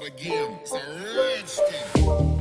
again. It's a rich thing.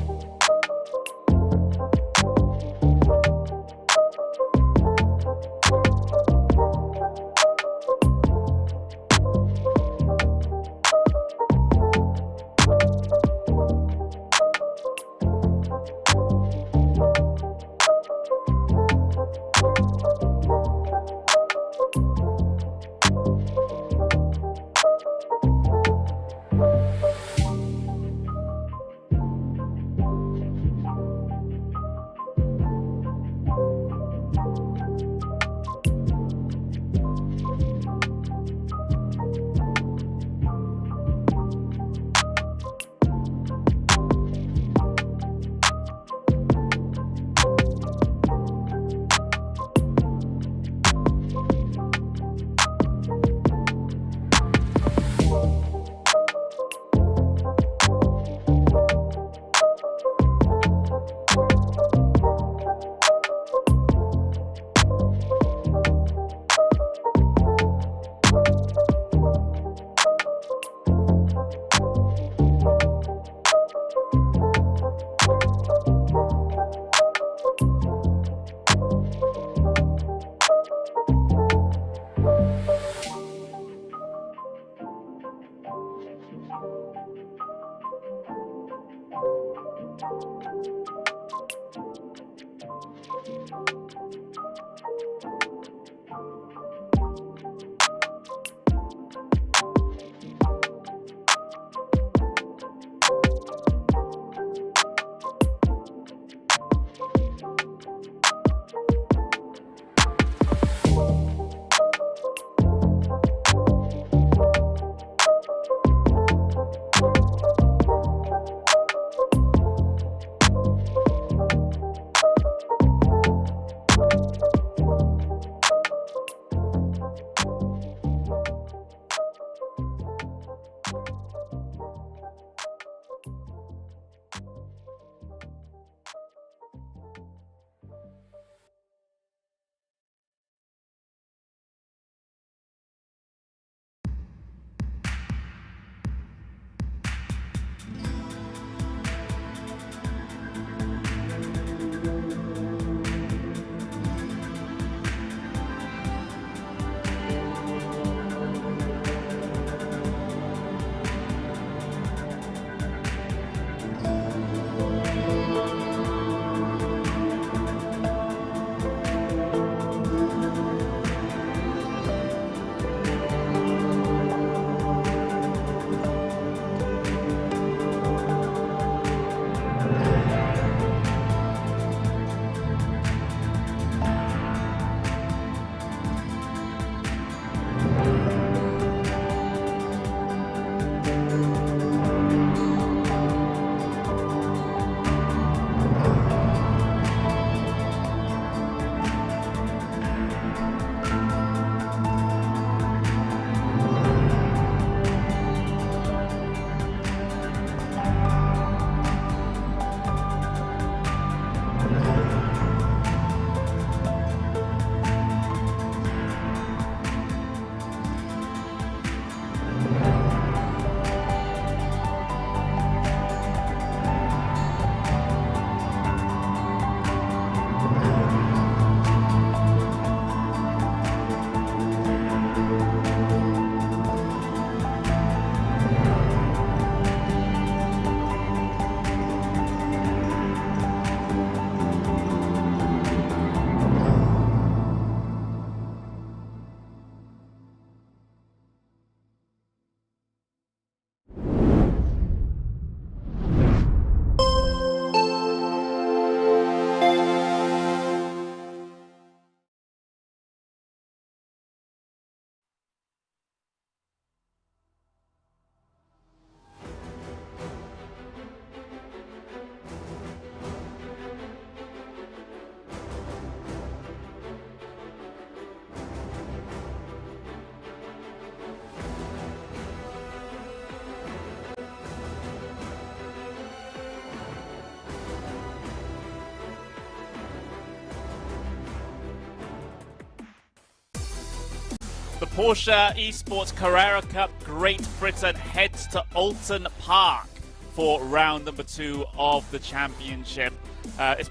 The Porsche Esports Carrera Cup Great Britain heads to Oulton Park for round number 2 of the championship.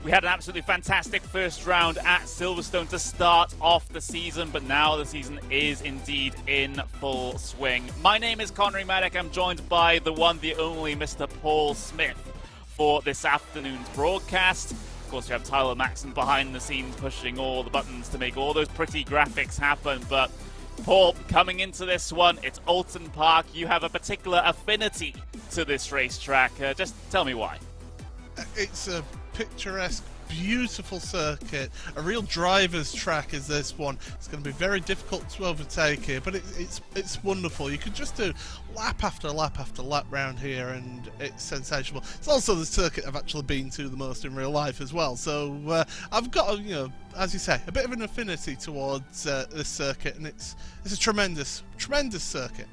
We had an absolutely fantastic first round at Silverstone to start off the season, but now the season is indeed in full swing. My name is Connery Maddock. I'm joined by the one, the only Mr. Paul Smith for this afternoon's broadcast. Of course, we have Tyler Maxson behind the scenes pushing all the buttons to make all those pretty graphics happen. But Paul, coming into this one, it's Oulton Park. You have a particular affinity to this racetrack. Just tell me why. It's a picturesque, beautiful circuit. A real driver's track is this one. It's going to be very difficult to overtake here, but it's wonderful. You can just do lap after lap after lap round here, and it's sensational. It's also the circuit I've actually been to the most in real life as well. So I've got, as you say, a bit of an affinity towards this circuit, and it's a tremendous circuit.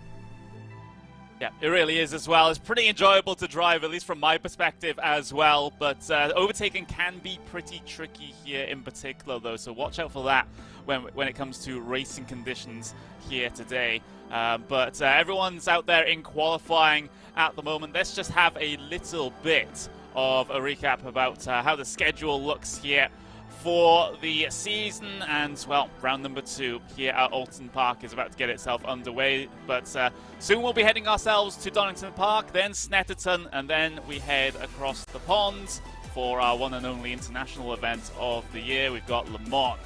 Yeah, it really is as well. It's pretty enjoyable to drive, at least from my perspective as well. But overtaking can be pretty tricky here in particular, though. So watch out for that when it comes to racing conditions here today. But everyone's out there in qualifying at the moment. Let's just have a little bit of a recap about how the schedule looks here for the season. And, well, round number 2 here at Oulton Park is about to get itself underway. But soon we'll be heading ourselves to Donington Park, then Snetterton, and then we head across the pond for our one and only international event of the year. We've got Le Mans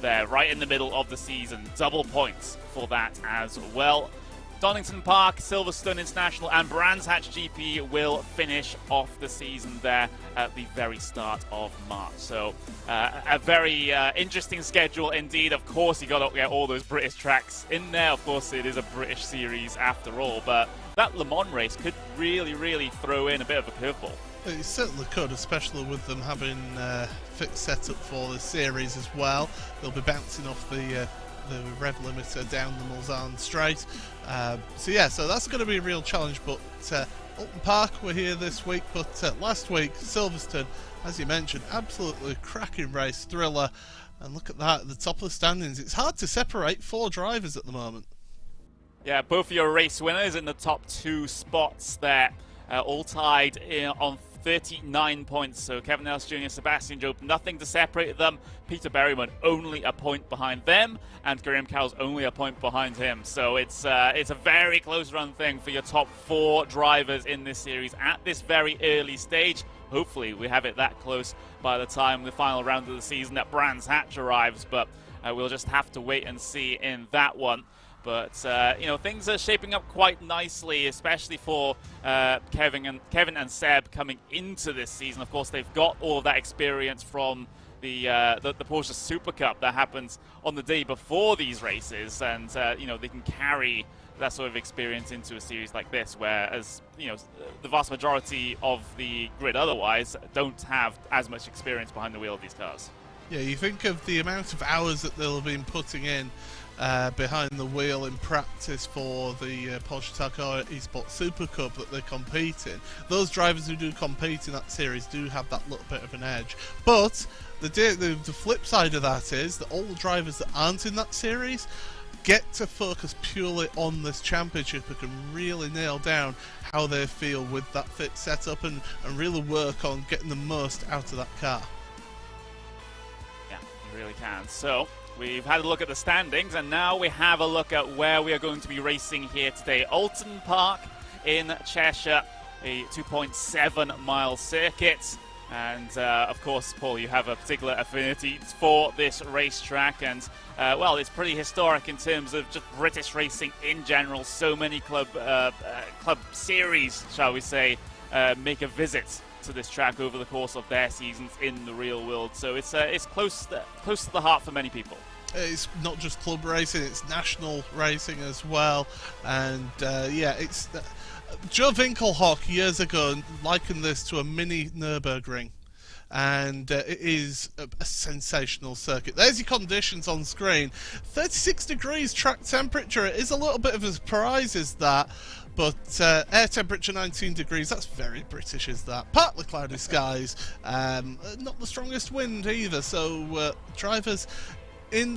there right in the middle of the season. Double points for that as well. Donington Park, Silverstone International, and Brands Hatch GP will finish off the season there at the very start of March. So a very interesting schedule indeed. Of course, you got to get all those British tracks in there. Of course, it is a British series after all, but that Le Mans race could really throw in a bit of a curveball. It certainly could, especially with them having fixed setup for the series as well. They'll be bouncing off the rev limiter down the Mulsanne straight. So that's going to be a real challenge. But Oulton Park, we're here this week, but last week, Silverstone, as you mentioned, absolutely cracking race, thriller. And look at that, at the top of the standings. It's hard to separate 4 drivers at the moment. Yeah, both of your race winners in the top 2 spots there, all tied on 39 points. So Kevin Nelson Jr., Sebastian Job, nothing to separate them. Peter Berryman only a point behind them, and Graham Cowles only a point behind him. So it's a very close run thing for your top 4 drivers in this series at this very early stage. Hopefully we have it that close by the time the final round of the season at Brands Hatch arrives, but we'll just have to wait and see in that one. But, things are shaping up quite nicely, especially for Kevin and Seb coming into this season. Of course, they've got all of that experience from the Porsche Super Cup that happens on the day before these races. And, they can carry that sort of experience into a series like this, whereas, the vast majority of the grid otherwise don't have as much experience behind the wheel of these cars. Yeah, you think of the amount of hours that they'll have been putting in behind the wheel in practice for the Porsche Carrera Esports Super Cup that they compete in. Those drivers who do compete in that series do have that little bit of an edge. But the flip side of that is that all the drivers that aren't in that series get to focus purely on this championship and can really nail down how they feel with that fit setup and really work on getting the most out of that car. Yeah, you really can. So we've had a look at the standings, and now we have a look at where we are going to be racing here today. Oulton Park in Cheshire, a 2.7-mile circuit. And, of course, Paul, you have a particular affinity for this racetrack. And, well, it's pretty historic in terms of just British racing in general. So many club series, shall we say, make a visit to this track over the course of their seasons in the real world. So it's close to the heart for many people. It's not just club racing, it's national racing as well. And it's Joe Winkelhock years ago likened this to a mini Nürburgring. And it is a sensational circuit. There's your conditions on screen. 36 degrees track temperature. It is a little bit of a surprise, is that. But air temperature 19 degrees, that's very British, is that. Partly cloudy skies, not the strongest wind either. So drivers in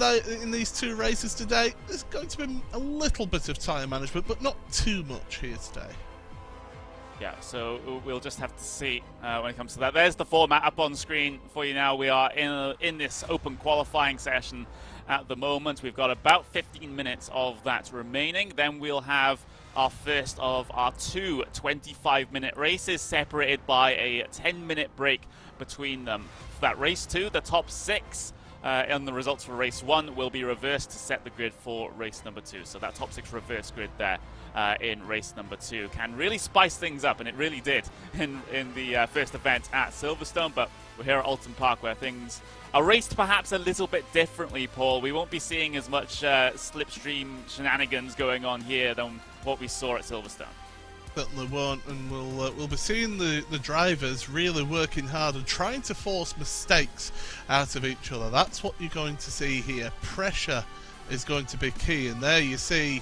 these 2 races today, there's going to be a little bit of tyre management, but not too much here today. Yeah, so we'll just have to see when it comes to that. There's the format up on screen for you now. We are in this open qualifying session at the moment. We've got about 15 minutes of that remaining. Then we'll have our first of our two 25-minute races, separated by a 10-minute break between them. For that race 2, the top 6 and the results for race 1 will be reversed to set the grid for race number 2. So that top 6 reverse grid there in race number 2 can really spice things up, and it really did in the first event at Silverstone. But we're here at Oulton Park, where things are raced perhaps a little bit differently, Paul. We won't be seeing as much slipstream shenanigans going on here than what we saw at Silverstone. Certainly won't, and we'll be seeing the drivers really working hard and trying to force mistakes out of each other. That's what you're going to see here. Pressure is going to be key, and there you see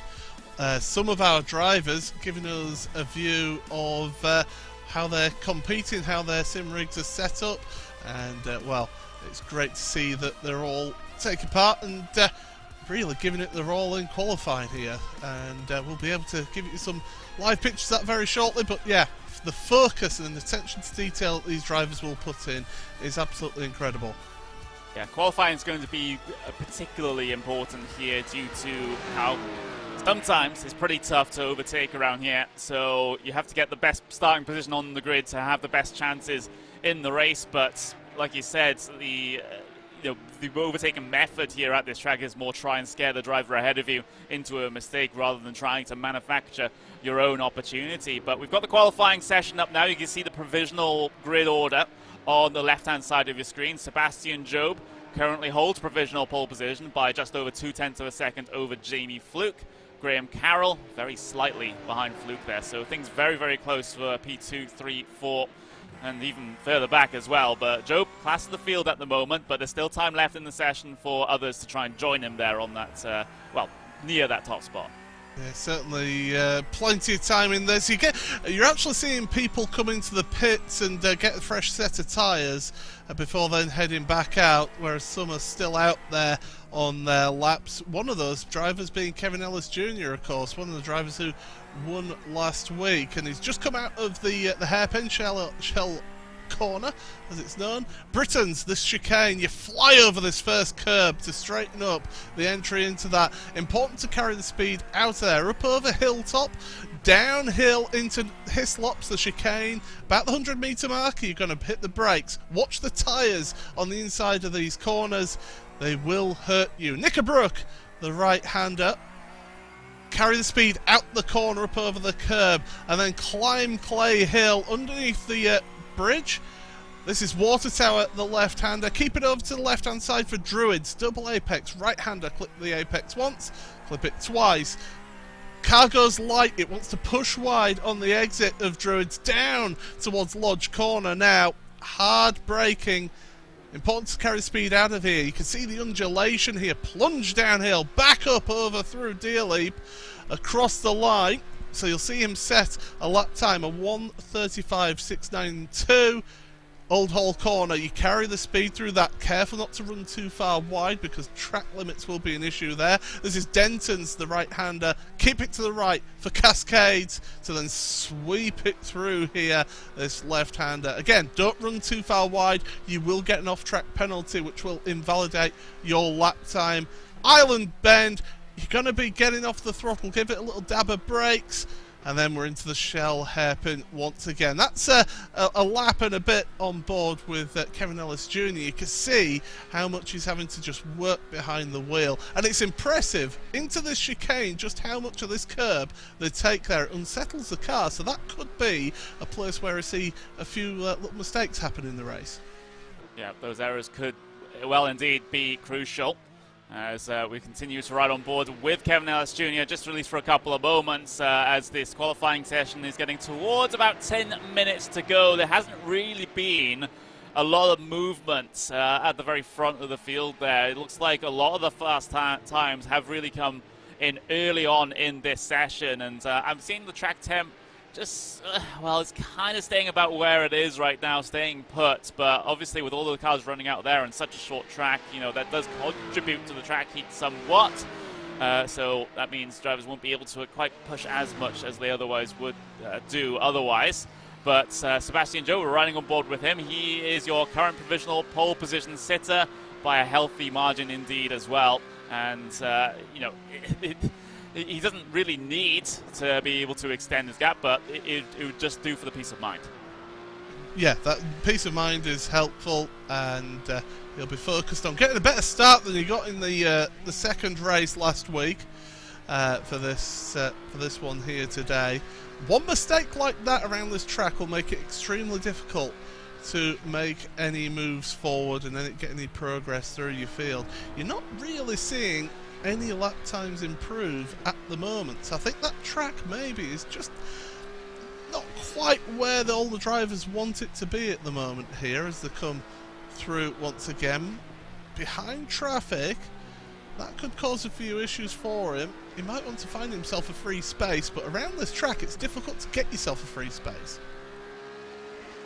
some of our drivers giving us a view of how they're competing, how their sim rigs are set up, and well, it's great to see that they're all taking part and really giving it their all in qualifying here, and we'll be able to give you some live pictures of that very shortly. But yeah, the focus and attention to detail that these drivers will put in is absolutely incredible. Yeah, qualifying is going to be particularly important here due to how sometimes it's pretty tough to overtake around here, so you have to get the best starting position on the grid to have the best chances in the race. But like you said, the overtaking method here at this track is more try and scare the driver ahead of you into a mistake rather than trying to manufacture your own opportunity. But we've got the qualifying session up now. You can see the provisional grid order on the left-hand side of your screen. Sebastian Job currently holds provisional pole position by just over 0.2 of a second over Jamie Fluke. Graham Carroll very slightly behind Fluke there, so things very, very close for P2, 3, 4, and even further back as well. But Job, class of the field at the moment, but there's still time left in the session for others to try and join him there on that, well, near that top spot. Yeah, certainly plenty of time in this. You're actually seeing people come into the pits and get a fresh set of tyres before then heading back out, whereas some are still out there on their laps. One of those drivers being Kevin Ellis Jr., of course, one of the drivers who won last week, and he's just come out of the hairpin shell corner, as it's known. Britain's this chicane, you fly over this first curb to straighten up the entry into that. Important to carry the speed out of there, up over Hilltop, downhill into Hislops, the chicane. About the 100-metre marker, you're going to hit the brakes. Watch the tyres on the inside of these corners. They will hurt you. Knickerbrook, the right-hander, carry the speed out the corner, up over the curb, and then climb Clay Hill underneath the bridge. This is Water Tower, the left-hander. Keep it over to the left-hand side for Druids. Double apex, right-hander, clip the apex once, clip it twice. Car goes light, it wants to push wide on the exit of Druids, down towards Lodge Corner now. Hard braking. Important to carry speed out of here. You can see the undulation here. Plunge downhill, back up over through Deerleap, across the line. So you'll see him set a lap time of 1:35.692. Old Hall Corner, you carry the speed through that. Careful not to run too far wide because track limits will be an issue there. This is Denton's, the right-hander. Keep it to the right for Cascades to then sweep it through here, this left-hander. Again, don't run too far wide. You will get an off-track penalty which will invalidate your lap time. Island Bend, you're going to be getting off the throttle. Give it a little dab of brakes. And then we're into the shell hairpin once again. That's a lap and a bit on board with Kevin Ellis Jr. You can see how much he's having to just work behind the wheel. And it's impressive, into this chicane, just how much of this curb they take there. It unsettles the car, so that could be a place where I see a few little mistakes happen in the race. Yeah, those errors could well indeed be crucial. As we continue to ride on board with Kevin Ellis Jr., just released for a couple of moments as this qualifying session is getting towards about 10 minutes to go. There hasn't really been a lot of movement at the very front of the field there. It looks like a lot of the fast times have really come in early on in this session, and I'm seeing the track temp just, well, it's kind of staying about where it is right now, staying put, but obviously with all the cars running out there on such a short track, you know, that does contribute to the track heat somewhat. So that means drivers won't be able to quite push as much as they otherwise would do otherwise. But Sebastian Joe, we're riding on board with him. He is your current provisional pole position sitter by a healthy margin indeed as well. And, you know, he doesn't really need to be able to extend his gap, but it would just do for the peace of mind. Yeah, that peace of mind is helpful, and he'll be focused on getting a better start than he got in the second race last week for this one here today. One mistake like that around this track will make it extremely difficult to make any moves forward and then get any progress through your field. You're not really seeing any lap times improve at the moment, so I think that track maybe is just not quite where all the drivers want it to be at the moment here as they come through once again behind traffic. That could cause a few issues for him. He might want to find himself a free space, but around this track it's difficult to get yourself a free space.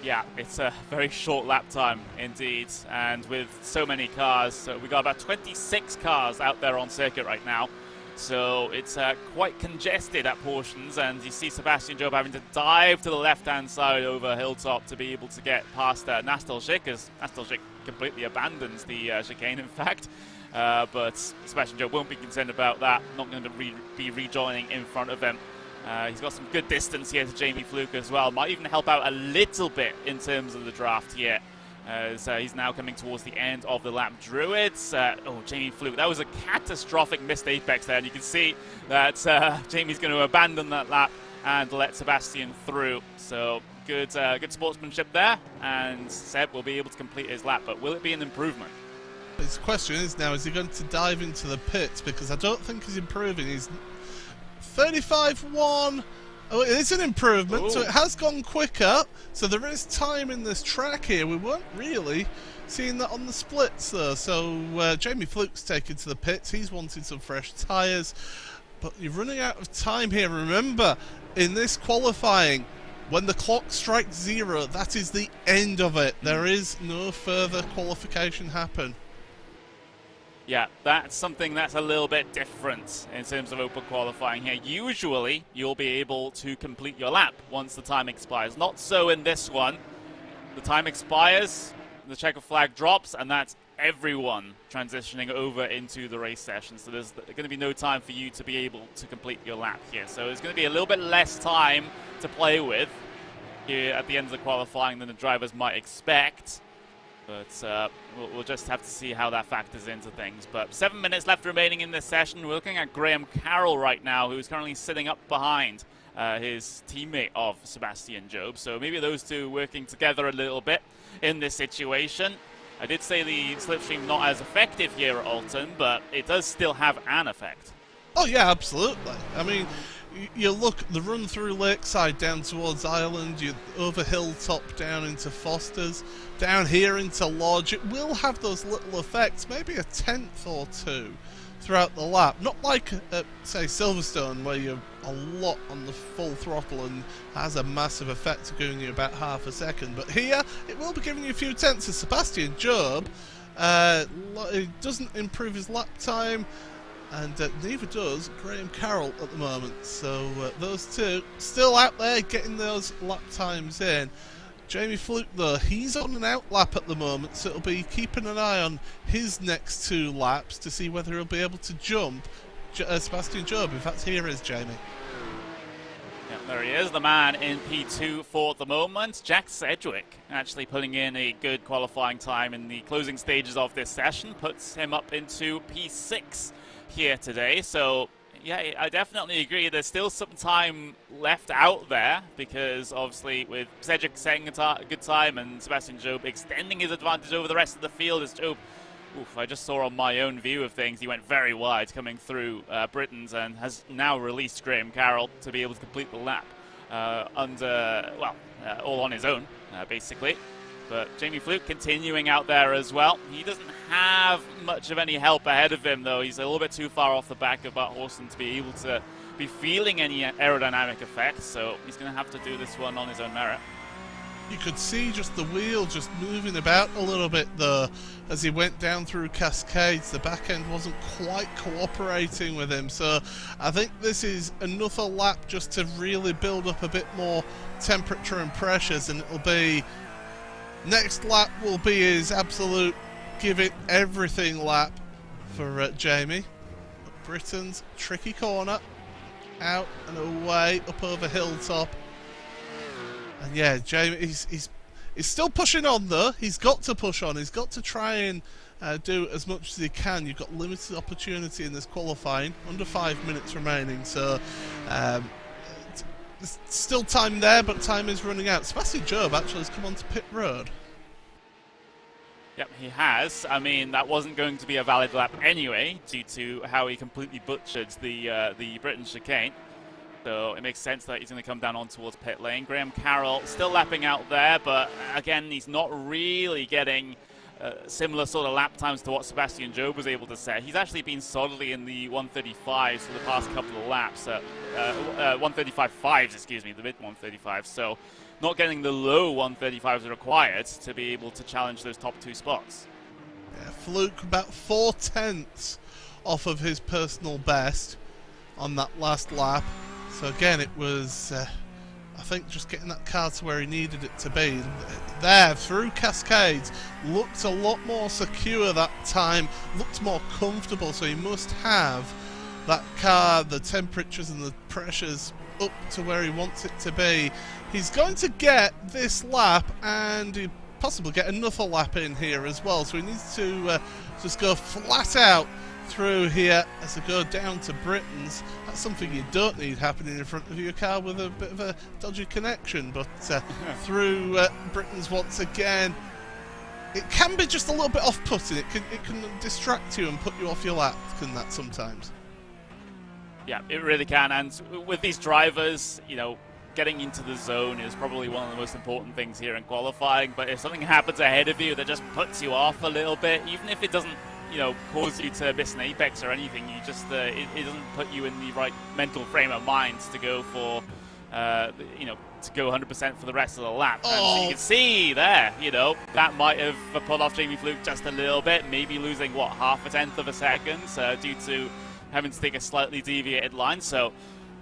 Yeah, it's a very short lap time indeed, and with so many cars, so we got about 26 cars out there on circuit right now. So it's quite congested at portions, and you see Sebastian Job having to dive to the left-hand side over Hilltop to be able to get past Nastelzik, as Nastelzik completely abandons the chicane, in fact. But Sebastian Job won't be concerned about that, not going to be rejoining in front of him. He's got some good distance here to Jamie Fluke as well. Might even help out a little bit in terms of the draft here. So he's now coming towards the end of the lap. Druids, oh, Jamie Fluke, that was a catastrophic missed apex there, and you can see that Jamie's going to abandon that lap and let Sebastian through. So good sportsmanship there, and Seb will be able to complete his lap, but will it be an improvement? His question is now, is he going to dive into the pits? Because I don't think he's improving. He's 35-1. Oh, it is an improvement, so it has gone quicker. So there is time in this track here. We weren't really seeing that on the splits, though. So Jamie Fluke's taken to the pits. He's wanting some fresh tyres. But you're running out of time here. Remember, in this qualifying, when the clock strikes 0, that is the end of it. There is no further qualification happen. Yeah, that's something that's a little bit different in terms of open qualifying here. Usually, you'll be able to complete your lap once the time expires. Not so in this one. The time expires, the checker flag drops, and that's everyone transitioning over into the race session. So there's going to be no time for you to be able to complete your lap here. So there's going to be a little bit less time to play with here at the end of the qualifying than the drivers might expect. But we'll just have to see how that factors into things. But 7 minutes left remaining in this session. We're looking at Graham Carroll right now, who's currently sitting up behind his teammate of Sebastian Job. So maybe those two working together a little bit in this situation. I did say the slipstream not as effective here at Oulton, but it does still have an effect. Oh yeah, absolutely. I mean, you look, the run through Lakeside down towards Ireland, you over Hilltop down into Foster's, down here into Lodge, it will have those little effects, maybe a tenth or two throughout the lap. Not like at, say, Silverstone, where you're a lot on the full throttle and has a massive effect of giving you about half a second. But here, it will be giving you a few tenths. As Sebastian Job, it doesn't improve his lap time, and neither does Graham Carroll at the moment. So those two still out there getting those lap times in. Jamie Fluke, though, he's on an out lap at the moment, so it'll be keeping an eye on his next 2 laps to see whether he'll be able to jump Sebastian Job. In fact, here is Jamie. Yeah, there he is, the man in P2 for the moment. Jack Sedgwick actually putting in a good qualifying time in the closing stages of this session, puts him up into P6 here today. So yeah, I definitely agree. There's still some time left out there because obviously with Cedric setting a good time and Sebastian Job extending his advantage over the rest of the field, as Job, I just saw on my own view of things, he went very wide coming through Britain's and has now released Graham Carroll to be able to complete the lap all on his own, basically. But Jamie Fluke continuing out there as well. He doesn't have much of any help ahead of him, though. He's a little bit too far off the back of Bart Horson to be able to be feeling any aerodynamic effects. So he's going to have to do this one on his own merit. You could see just the wheel just moving about a little bit though as he went down through cascades. The back end wasn't quite cooperating with him, so I think this is another lap just to really build up a bit more temperature and pressures, and it'll be next lap will be his absolute give it everything lap for Jamie. Britain's tricky corner, out and away up over hilltop. And yeah, Jamie, he's still pushing on though. He's got to push on. He's got to try and do as much as he can. You've got limited opportunity in this qualifying, under 5 minutes remaining. So there's still time there, but time is running out. Sebastian Job actually has come onto pit road. Yep, he has. I mean, that wasn't going to be a valid lap anyway, due to how he completely butchered the Britain chicane. So it makes sense that he's going to come down on towards pit lane. Graham Carroll still lapping out there, but again, he's not really getting similar sort of lap times to what Sebastian Job was able to set. He's actually been solidly in the 135s for the past couple of laps. 135.5s, excuse me, the mid 135s. So not getting the low 135s required to be able to challenge those top two spots. Yeah, Fluke about 4/10 off of his personal best on that last lap. So again, it was, I think, just getting that car to where he needed it to be. There, through cascades, looked a lot more secure that time, looked more comfortable, so he must have that car, the temperatures and the pressures up to where he wants it to be. He's going to get this lap, and he possibly get another lap in here as well, so he needs to just go flat out through here as they go down to Britain's. That's something you don't need happening in front of your car with a bit of a dodgy connection, but through Britain's once again. It can be just a little bit off-putting. It can distract you and put you off your lap, can that sometimes? Yeah, it really can. And with these drivers, you know, getting into the zone is probably one of the most important things here in qualifying. But if something happens ahead of you that just puts you off a little bit, even if it doesn't, you know, cause you to miss an apex or anything, you just it doesn't put you in the right mental frame of mind to go for, you know, to go 100% for the rest of the lap. And so you can see there, you know, that might have put off Jamie Fluke just a little bit, maybe losing, what, 0.5 of a second due to having to take a slightly deviated line. So,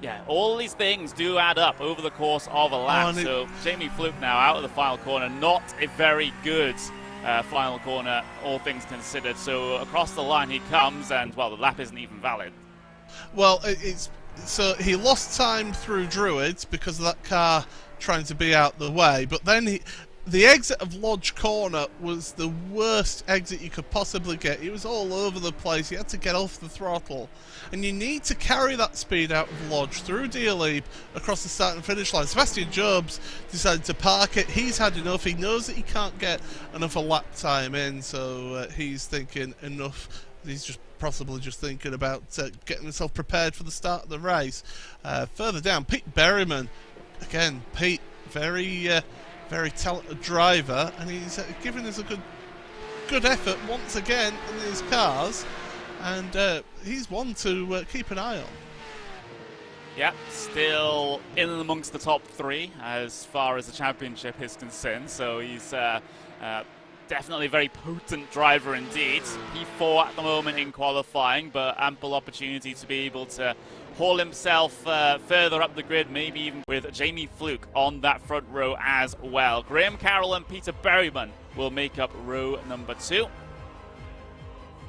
yeah, all these things do add up over the course of a lap. So Jamie Fluke now out of the final corner, not a very good final corner, all things considered. So across the line he comes, and, well, the lap isn't even valid. Well, so he lost time through Druids because of that car trying to be out the way, but then the exit of Lodge Corner was the worst exit you could possibly get. He was all over the place. He had to get off the throttle. And you need to carry that speed out of Lodge through Deerleap across the start and finish line. Sebastian Jobs decided to park it. He's had enough. He knows that he can't get enough a lap time in, so he's thinking enough. He's just possibly just thinking about getting himself prepared for the start of the race. Further down, Pete Berryman. Again, Pete, very talented driver, and he's giving us a good effort once again in these cars, and he's one to keep an eye on. Yeah, still in and amongst the top three as far as the championship is concerned, so he's definitely a very potent driver indeed. P4 at the moment in qualifying, but ample opportunity to be able to haul himself further up the grid, maybe even with Jamie Fluke on that front row as well. Graham Carroll and Peter Berryman will make up row number 2.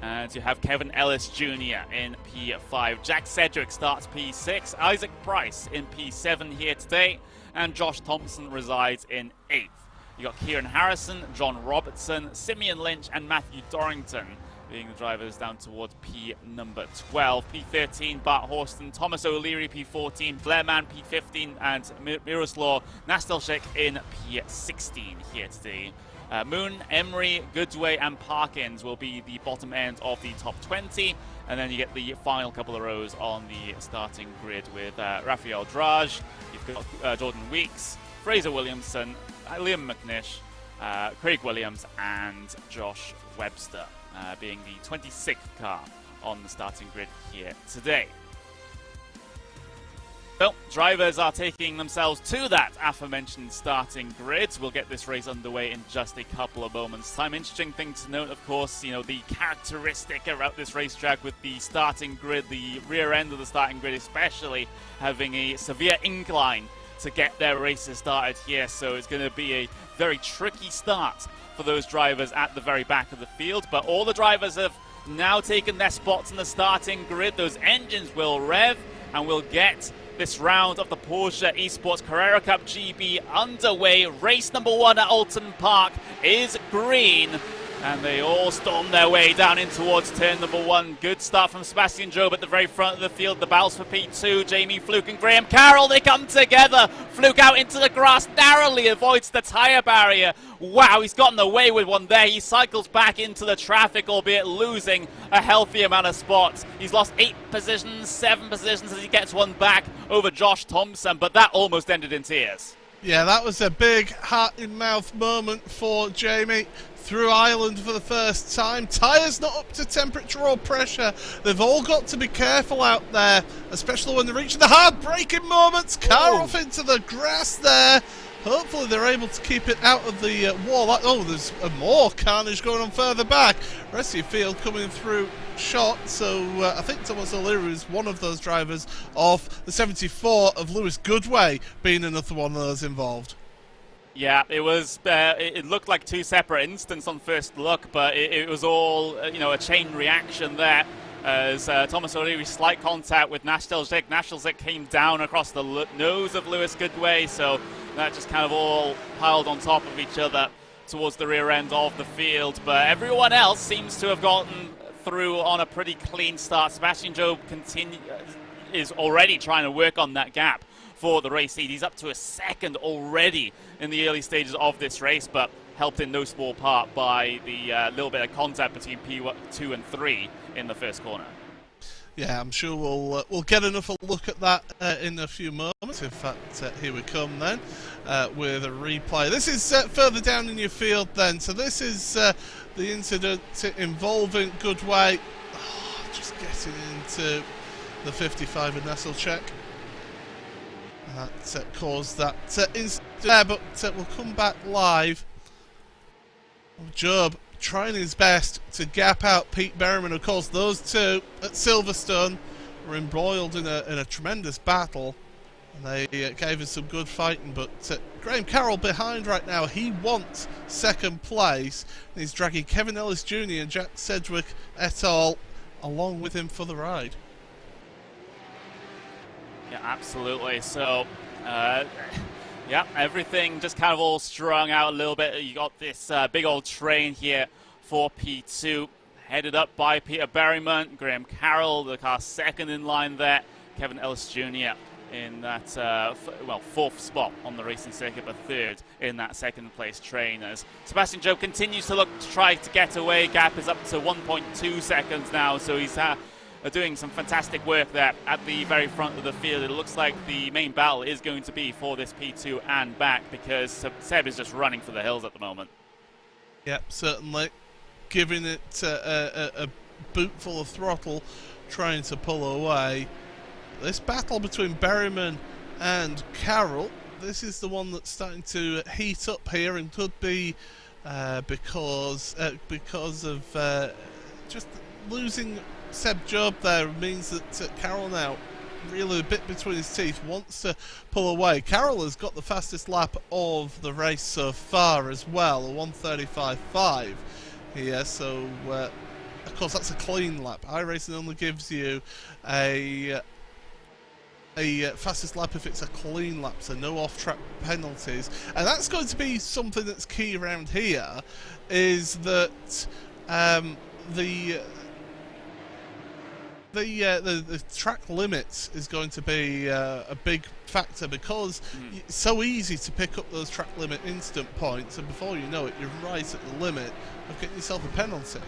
And you have Kevin Ellis Jr. in P5. Jack Sedgwick starts P6. Isaac Price in P7 here today. And Josh Thompson resides in 8th. You got Kieran Harrison, John Robertson, Simeon Lynch, and Matthew Dorrington being the drivers down towards P number 12. P13, Bart Horston, Thomas O'Leary, P14, Blair Mann, P15, and Miroslav Nastelchik in P16 here today. Moon, Emery, Goodway, and Parkins will be the bottom end of the top 20. And then you get the final couple of rows on the starting grid with Rafael Drage, you've got Jordan Weeks, Fraser Williamson, Liam McNish, Craig Williams, and Josh Webster, being the 26th car on the starting grid here today. Well, drivers are taking themselves to that aforementioned starting grid. We'll get this race underway in just a couple of moments' time. Interesting thing to note, of course, you know, the characteristic about this racetrack with the starting grid, the rear end of the starting grid especially, having a severe incline to get their races started here. So it's going to be a very tricky start for those drivers at the very back of the field. But all the drivers have now taken their spots in the starting grid. Those engines will rev and we'll get this round of the Porsche Esports Carrera Cup GB underway. Race number 1 at Oulton Park is green, and they all storm their way down in towards turn number 1. Good start from Sebastian Job at the very front of the field. The battles for P2, Jamie Fluke and Graham Carroll, they come together. Fluke out into the grass, narrowly avoids the tyre barrier. Wow, he's gotten away with one there. He cycles back into the traffic, albeit losing a healthy amount of spots. He's lost 8 positions, 7 positions as he gets one back over Josh Thompson, but that almost ended in tears. Yeah, that was a big heart-in-mouth moment for Jamie. Through Ireland for the first time. Tyres not up to temperature or pressure. They've all got to be careful out there, especially when they're reaching the hard-braking moments. Car off into the grass there. Hopefully they're able to keep it out of the wall. Oh, there's more carnage going on further back. Rest of your field coming through shot. So I think Thomas O'Leary is one of those drivers of the 74 of Lewis Goodway being another one of those involved. Yeah, it was. It looked like 2 separate incidents on first look, but it was all, you know, a chain reaction there. As Thomas O'Leary slight contact with Nashtelzik. Nashtelzik came down across the nose of Lewis Goodway, so that just kind of all piled on top of each other towards the rear end of the field. But everyone else seems to have gotten through on a pretty clean start. Sebastian Job is already trying to work on that gap for the race lead. He's up to a second already in the early stages of this race, but helped in no small part by the little bit of contact between P2 and 3 in the first corner. Yeah, I'm sure we'll get another look at that in a few moments. In fact, here we come then with a replay. This is further down in your field then. So this is the incident involving Goodway. Just getting into the 55 in Nesselcheck. That caused that incident there, but we'll come back live. Job trying his best to gap out Pete Berryman. Of course, those two at Silverstone were embroiled in a tremendous battle, and they gave us some good fighting. But Graham Carroll behind right now. He wants second place, and he's dragging Kevin Ellis Jr. and Jack Sedgwick et al. Along with him for the ride. Yeah, absolutely. So, yeah, everything just kind of all strung out a little bit. You got this big old train here for P2, headed up by Peter Berryman, Graham Carroll, the car second in line there, Kevin Ellis Jr. in that, fourth spot on the racing circuit, but third in that second place train. As Sebastian Job continues to look to try to get away, gap is up to 1.2 seconds now, so he's are doing some fantastic work there at the very front of the field. It looks like the main battle is going to be for this P2 and back, because Seb is just running for the hills at the moment. Yep, certainly. Giving it a boot full of throttle, trying to pull away. This battle between Berryman and Carroll, this is the one that's starting to heat up here, and could be because of just losing Seb Job there means that Carroll now, really a bit between his teeth, wants to pull away. Carroll has got the fastest lap of the race so far as well, a 1:35.5 here, so of course that's a clean lap. iRacing only gives you a fastest lap if it's a clean lap, so no off-track penalties. And that's going to be something that's key around here, is that the track limits is going to be a big factor, because it's so easy to pick up those track limit instant points, and before you know it, you're right at the limit of getting yourself a penalty.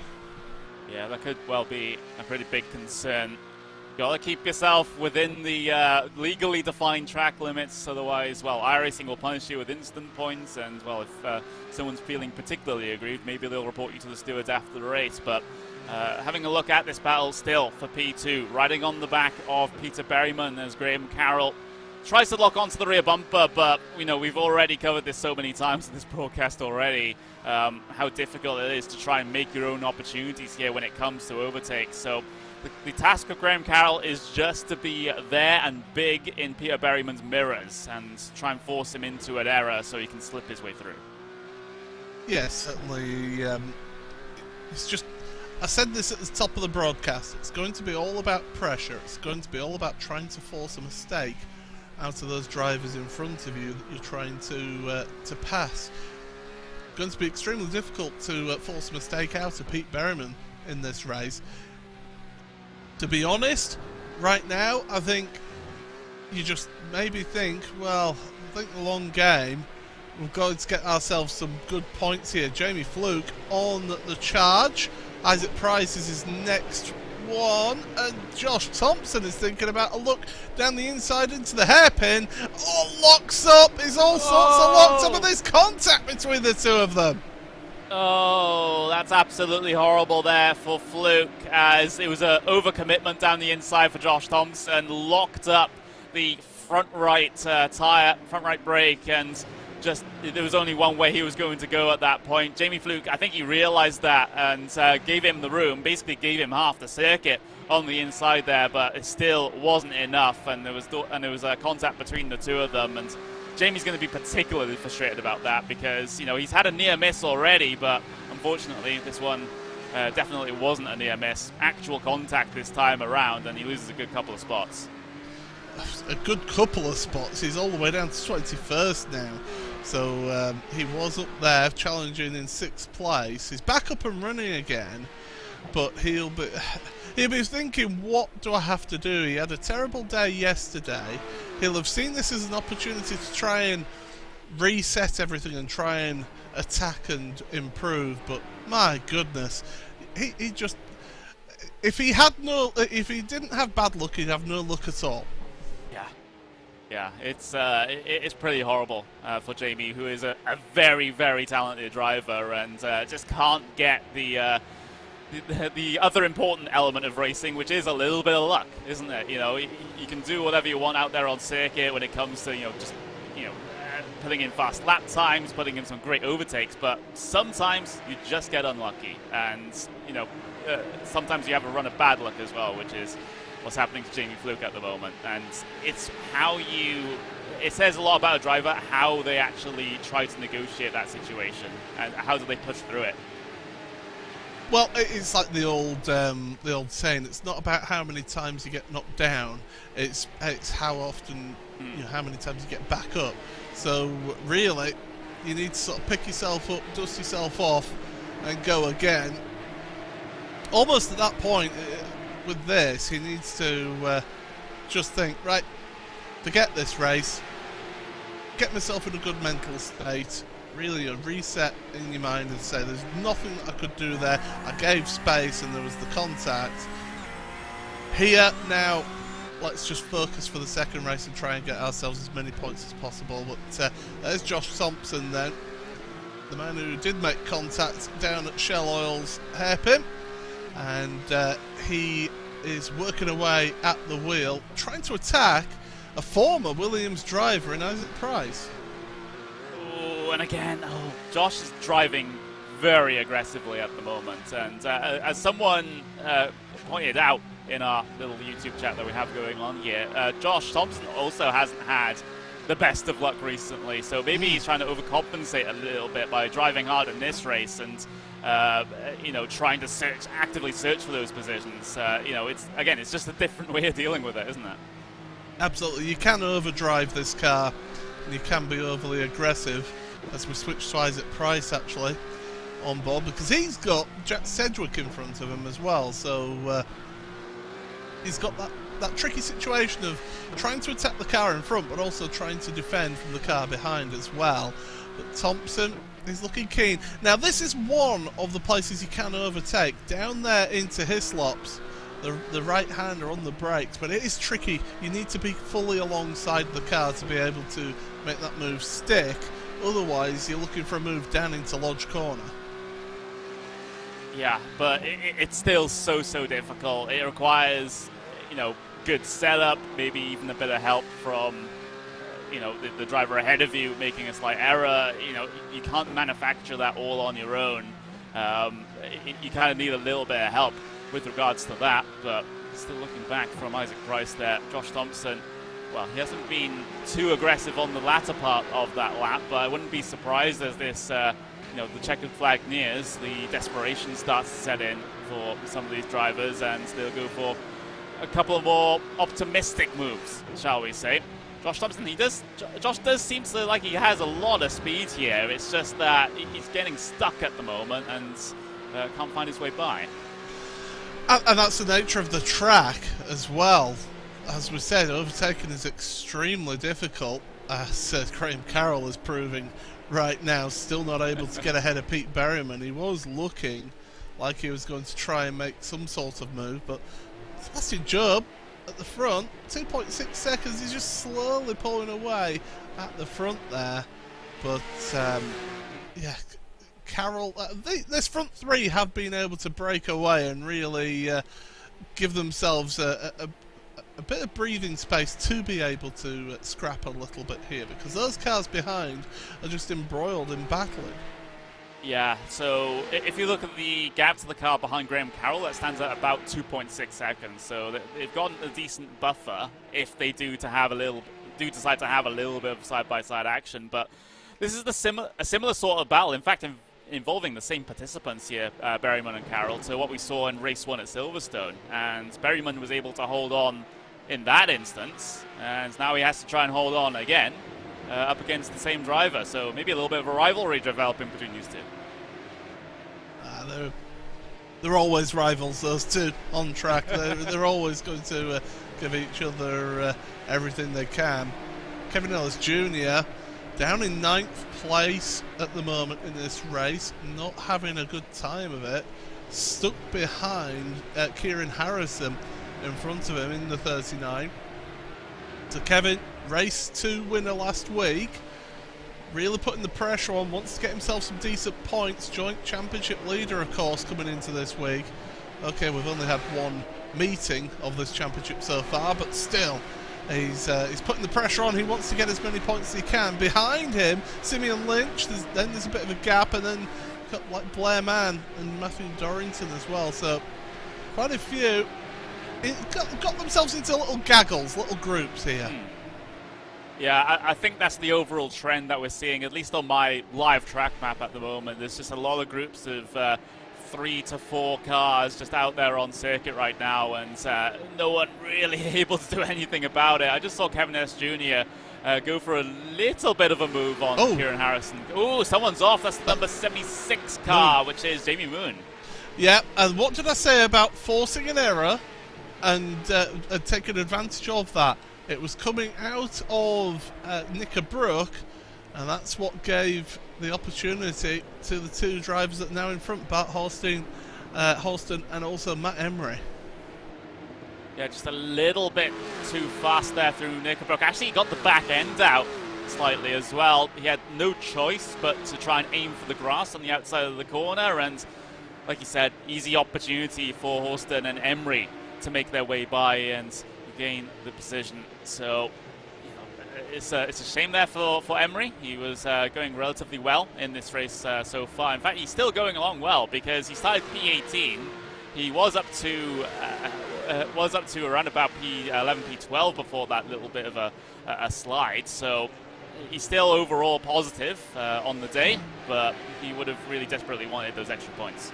Yeah, that could well be a pretty big concern. You gotta keep yourself within the legally defined track limits, otherwise, well, iRacing will punish you with instant points, and, well, if someone's feeling particularly aggrieved, maybe they'll report you to the stewards after the race. But having a look at this battle still for P2, riding on the back of Peter Berryman as Graham Carroll tries to lock onto the rear bumper, but we've already covered this so many times in this broadcast already, how difficult it is to try and make your own opportunities here when it comes to overtakes. So the task of Graham Carroll is just to be there and big in Peter Berryman's mirrors and try and force him into an error so he can slip his way through. Yes, certainly. It's just, I said this at the top of the broadcast, it's going to be all about pressure. It's going to be all about trying to force a mistake out of those drivers in front of you that you're trying to pass. It's going to be extremely difficult to force a mistake out of Pete Berryman in this race. To be honest, right now, I think you just maybe think, well, I think the long game, we've got to get ourselves some good points here. Jamie Fluke on the charge. Isaac Price is his next one. And Josh Thompson is thinking about a look down the inside into the hairpin. Oh, locks up. Is all sorts of locked up, and there's contact between the two of them. Oh, that's absolutely horrible there for Fluke, as it was an overcommitment down the inside for Josh Thompson, locked up the front right tyre, front right brake, and just there was only one way he was going to go at that point. Jamie Fluke, I think he realised that and gave him the room, basically gave him half the circuit on the inside there, but it still wasn't enough, and there was a contact between the two of them, and Jamie's going to be particularly frustrated about that because, he's had a near miss already, but unfortunately this one definitely wasn't a near miss. Actual contact this time around, and he loses a good couple of spots. A good couple of spots. He's all the way down to 21st now. So he was up there challenging in 6th place. He's back up and running again, but he'll be thinking, what do I have to do? He had a terrible day yesterday. He'll have seen this as an opportunity to try and reset everything and try and attack and improve, but my goodness, he just, if he didn't have bad luck, he'd have no luck at all. Yeah, it's pretty horrible for Jamie, who is a very, very talented driver and just can't get the other important element of racing, which is a little bit of luck, isn't it? You can do whatever you want out there on circuit when it comes to putting in fast lap times, putting in some great overtakes, but sometimes you just get unlucky, and sometimes you have a run of bad luck as well, which is what's happening to Jamie Fluke at the moment. And it's it says a lot about a driver, how they actually try to negotiate that situation and how do they push through it. Well, it's like the old saying. It's not about how many times you get knocked down. It's how often, how many times you get back up. So really, you need to sort of pick yourself up, dust yourself off, and go again. Almost at that point, with this, he needs to just think, right, forget this race, get myself in a good mental state. Really a reset in your mind and say there's nothing that I could do there. I gave space and there was the contact. Here, now, let's just focus for the second race and try and get ourselves as many points as possible. But there's Josh Thompson then, the man who did make contact down at Shell Oil's hairpin. And he is working away at the wheel, trying to attack a former Williams driver in Isaac Price. And again, Josh is driving very aggressively at the moment, and as someone pointed out in our little YouTube chat that we have going on here, Josh Thompson also hasn't had the best of luck recently, so maybe he's trying to overcompensate a little bit by driving hard in this race and trying to actively search for those positions. It's just a different way of dealing with it, isn't it? Absolutely. You can overdrive this car, and you can be overly aggressive, as we switch to Isaac Price actually on board, because he's got Jack Sedgwick in front of him as well, so he's got that tricky situation of trying to attack the car in front but also trying to defend from the car behind as well. But Thompson is looking keen. Now this is one of the places you can overtake, down there into Hislops, the right hander on the brakes, but it is tricky. You need to be fully alongside the car to be able to make that move stick. Otherwise, you're looking for a move down into Lodge Corner. Yeah, but it's still so difficult. It requires, good setup, maybe even a bit of help from you know, the driver ahead of you making a slight error, you know, you can't manufacture that all on your own. You kind of need a little bit of help with regards to that, but still looking back from Isaac Price there, Josh Thompson, well, he hasn't been too aggressive on the latter part of that lap, but I wouldn't be surprised as this, you know, the checkered flag nears, the desperation starts to set in for some of these drivers, and they'll go for a couple of more optimistic moves, shall we say. Josh Thompson, Josh does seem to like he has a lot of speed here. It's just that he's getting stuck at the moment and can't find his way by. And that's the nature of the track as well. As we said, overtaking is extremely difficult, as Graham Carroll is proving right now, still not able to get ahead of Pete Berryman. He was looking like he was going to try and make some sort of move, but Sebastian Job at the front, 2.6 seconds, he's just slowly pulling away at the front there. But, yeah, Carroll, this front three have been able to break away and really give themselves a bit of breathing space to be able to scrap a little bit here, because those cars behind are just embroiled in battling. Yeah, so if you look at the gap to the car behind Graham Carroll, that stands at about 2.6 seconds. So they've gotten a decent buffer if they do decide to have a little bit of side-by-side action. But this is a similar sort of battle. In fact, involving the same participants here, Berryman and Carroll, to what we saw in race 1 at Silverstone. And Berryman was able to hold on in that instance, and now he has to try and hold on again up against the same driver. So maybe a little bit of a rivalry developing between these two. They're always rivals, those two, on track. They're always going to give each other everything they can. Kevin Ellis Jr. down in 9th place at the moment in this race, not having a good time of it, stuck behind Kieran Harrison in front of him in the 39. So Kevin, race 2 winner last week, really putting the pressure on, wants to get himself some decent points. Joint championship leader, of course, coming into this week. Okay, we've only had one meeting of this championship so far, but still, he's putting the pressure on. He wants to get as many points as he can. Behind him, Simeon Lynch, there's a bit of a gap, and then got like Blair Mann and Matthew Dorrington as well. So quite a few got themselves into little gaggles, little groups here. Yeah, I think that's the overall trend that we're seeing, at least on my live track map at the moment. There's just a lot of groups of 3 to 4 cars just out there on circuit right now, and no one really able to do anything about it. I just saw Kevin S. Jr. Go for a little bit of a move on Kieran Harrison. Oh, someone's off. That's the number 76 car, which is Jamie Moon. Yeah, and what did I say about forcing an error and taking advantage of that? It was coming out of Knickerbrook, and that's what gave the opportunity to the two drivers that are now in front, Bart Holston and also Matt Emery. Yeah, just a little bit too fast there through Knickerbrook. Actually, he got the back end out slightly as well. He had no choice but to try and aim for the grass on the outside of the corner, and like you said, easy opportunity for Holston and Emery to make their way by and gain the position. So, you know, it's a shame there for Emery. He was going relatively well in this race so far. In fact, he's still going along well, because he started P18. He was up to around about P11, P12 before that little bit of a slide. So he's still overall positive on the day, but he would have really desperately wanted those extra points.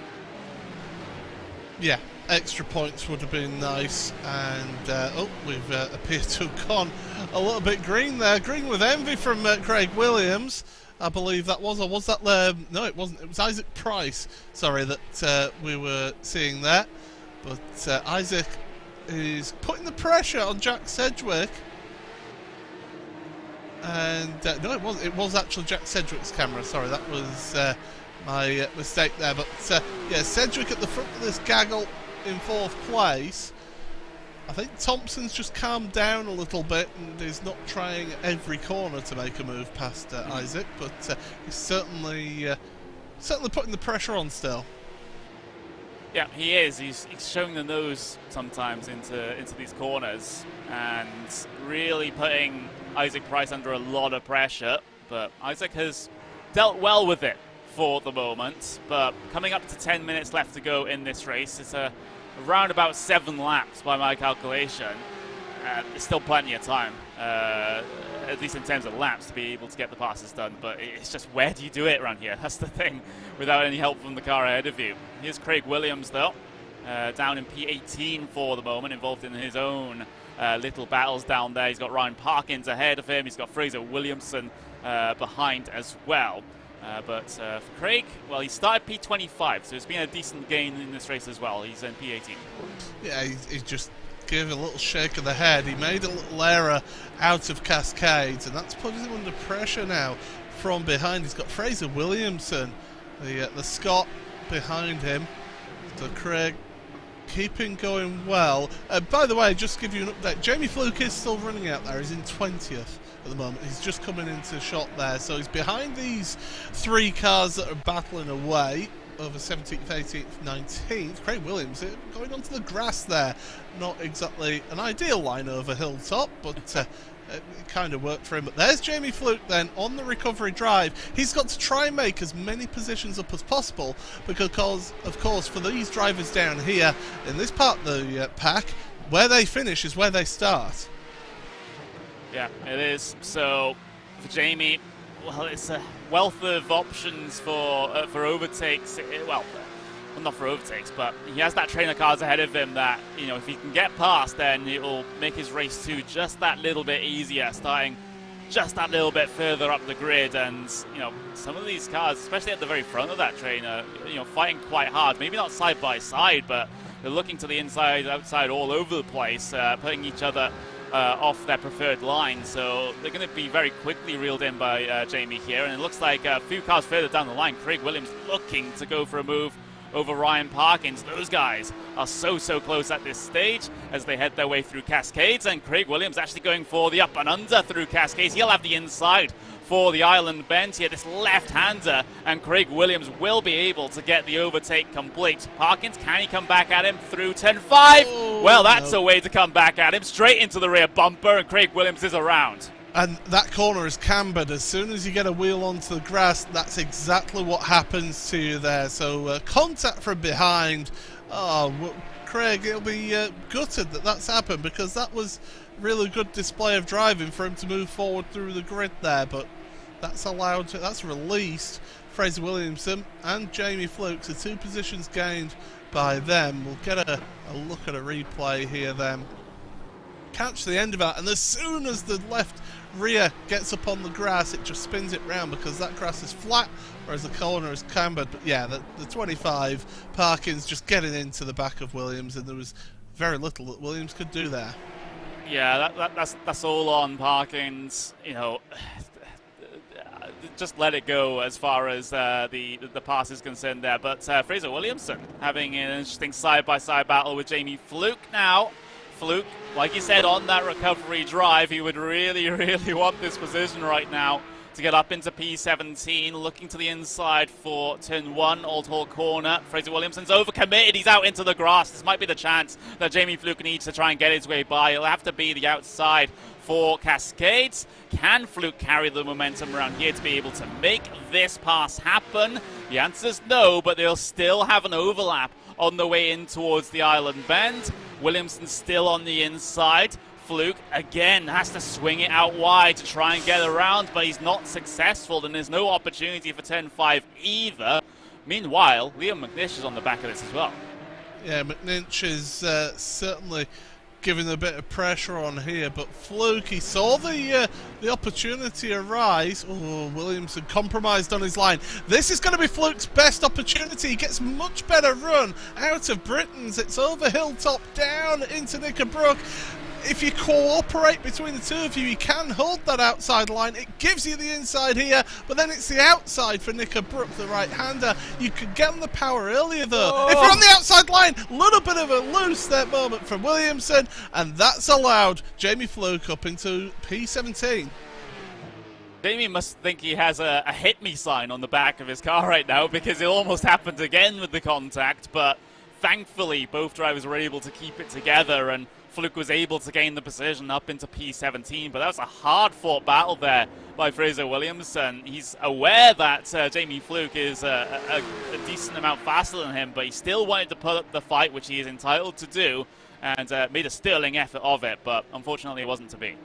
Yeah, extra points would have been nice, and we've appeared to have gone a little bit green there. Green with envy from Craig Williams, I believe that was, or was that, no it wasn't, it was Isaac Price, sorry, that we were seeing there. But Isaac is putting the pressure on Jack Sedgwick, and no, it was actually Jack Sedgwick's camera, sorry, that was my mistake there. But yeah, Sedgwick at the front of this gaggle in 4th place. I think Thompson's just calmed down a little bit and is not trying every corner to make a move past Isaac, but he's certainly putting the pressure on still. Yeah, he is. He's showing the nose sometimes into these corners and really putting Isaac Price under a lot of pressure. But Isaac has dealt well with it for the moment. But coming up to 10 minutes left to go in this race, it's around about 7 laps by my calculation. There's still plenty of time, at least in terms of laps, to be able to get the passes done. But it's just, where do you do it around here? That's the thing, without any help from the car ahead of you. Here's Craig Williams, though, down in P18 for the moment, involved in his own little battles down there. He's got Ryan Parkins ahead of him. He's got Fraser Williamson behind as well. But for Craig, well, he started P25, so it's been a decent gain in this race as well. He's in P18. Yeah, he just gave a little shake of the head. He made a little error out of Cascades, and that's putting him under pressure now from behind. He's got Fraser Williamson, the Scot, behind him. So Craig keeping going well. By the way, just to give you an update, Jamie Fluke is still running out there. He's in 20th at the moment. He's just coming into shot there. So he's behind these 3 cars that are battling away over 17th, 18th, 19th. Craig Williams going onto the grass there. Not exactly an ideal line over Hilltop, but it kind of worked for him. But there's Jamie Fluke then on the recovery drive. He's got to try and make as many positions up as possible because, of course, for these drivers down here in this part of the pack, where they finish is where they start. Yeah, it is. So for Jamie, well, it's a wealth of options for overtakes. Well, not for overtakes, but he has that train of cars ahead of him that, you know, if he can get past, then it will make his race 2 just that little bit easier, starting just that little bit further up the grid. And, you know, some of these cars, especially at the very front of that train, are, you know, fighting quite hard. Maybe not side by side, but they're looking to the inside, outside, all over the place, putting each other off their preferred line. So they're going to be very quickly reeled in by Jamie here. And it looks like a few cars further down the line, Craig Williams looking to go for a move over Ryan Parkins. Those guys are so close at this stage as they head their way through Cascades, and Craig Williams actually going for the up and under through Cascades. He'll have the inside for the island bend here, this left-hander, and Craig Williams will be able to get the overtake complete. Parkins, can he come back at him through turn 5? Oh, well, that's a way to come back at him, straight into the rear bumper, and Craig Williams is around. And that corner is cambered. As soon as you get a wheel onto the grass, that's exactly what happens to you there. So contact from behind. Oh, Craig, it'll be gutted that that's happened, because that was really good display of driving for him to move forward through the grid there. But that's allowed to, that's released Fraser Williamson and Jamie Fluke. So 2 positions gained by them. We'll get a look at a replay here then. Catch the end of that, and as soon as the left rear gets up on the grass, it just spins it round because that grass is flat, whereas the corner is cambered. But yeah, the 25 Parkins just getting into the back of Williams, and there was very little that Williams could do there. Yeah, that's all on Parkins. You know, just let it go as far as the pass is concerned there. But Fraser Williamson having an interesting side-by-side battle with Jamie Fluke now. Fluke, like you said, on that recovery drive, he would really want this position right now to get up into P17, looking to the inside for turn 1, Old Hall corner. Fraser Williamson's overcommitted, he's out into the grass. This might be the chance that Jamie Fluke needs to try and get his way by. He'll have to be the outside for Cascades. Can Fluke carry the momentum around here to be able to make this pass happen? The answer's no, but they'll still have an overlap on the way in towards the island bend. Williamson still on the inside. Fluke again has to swing it out wide to try and get around, but he's not successful, and there's no opportunity for turn 5 either. Meanwhile, Liam McNish is on the back of this as well. Yeah, McNish is certainly giving a bit of pressure on here, but Fluke, he saw the opportunity arise. Oh, Williamson compromised on his line. This is going to be Fluke's best opportunity. He gets much better run out of Britain's. It's over Hilltop, down into Knickerbrook. If you cooperate between the two of you, you can hold that outside line. It gives you the inside here, but then it's the outside for Knickerbrook, the right-hander. You could get on the power earlier, though. Oh. If you're on the outside line, a little bit of a loose there moment from Williamson, and that's allowed Jamie Fluke up into P17. Jamie must think he has a hit me sign on the back of his car right now, because it almost happened again with the contact, but thankfully, both drivers were able to keep it together, and Fluke was able to gain the position up into P17. But that was a hard-fought battle there by Fraser Williams, and he's aware that Jamie Fluke is a decent amount faster than him, but he still wanted to put up the fight, which he is entitled to do, and made a sterling effort of it, but unfortunately it wasn't to be.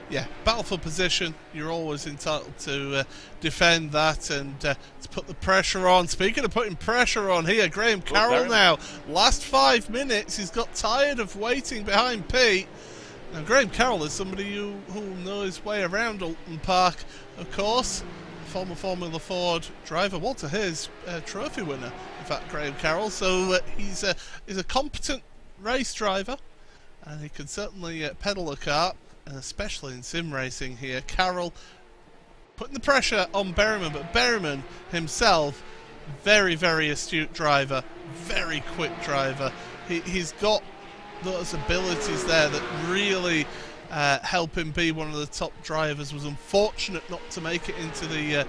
Yeah, battle for position, you're always entitled to defend that and to put the pressure on. Speaking of putting pressure on here, Graham Carroll now, last 5 minutes, he's got tired of waiting behind Pete. Now, Graham Carroll is somebody who will know his way around Oulton Park, of course. Former Formula Ford driver, Walter Hayes, trophy winner, in fact, Graham Carroll. So he's a competent race driver, and he can certainly pedal a car, and especially in sim racing here. Carroll putting the pressure on Berryman, but Berryman himself, very, very astute driver, very quick driver. He's got those abilities there that really help him be one of the top drivers. Was unfortunate not to make it into the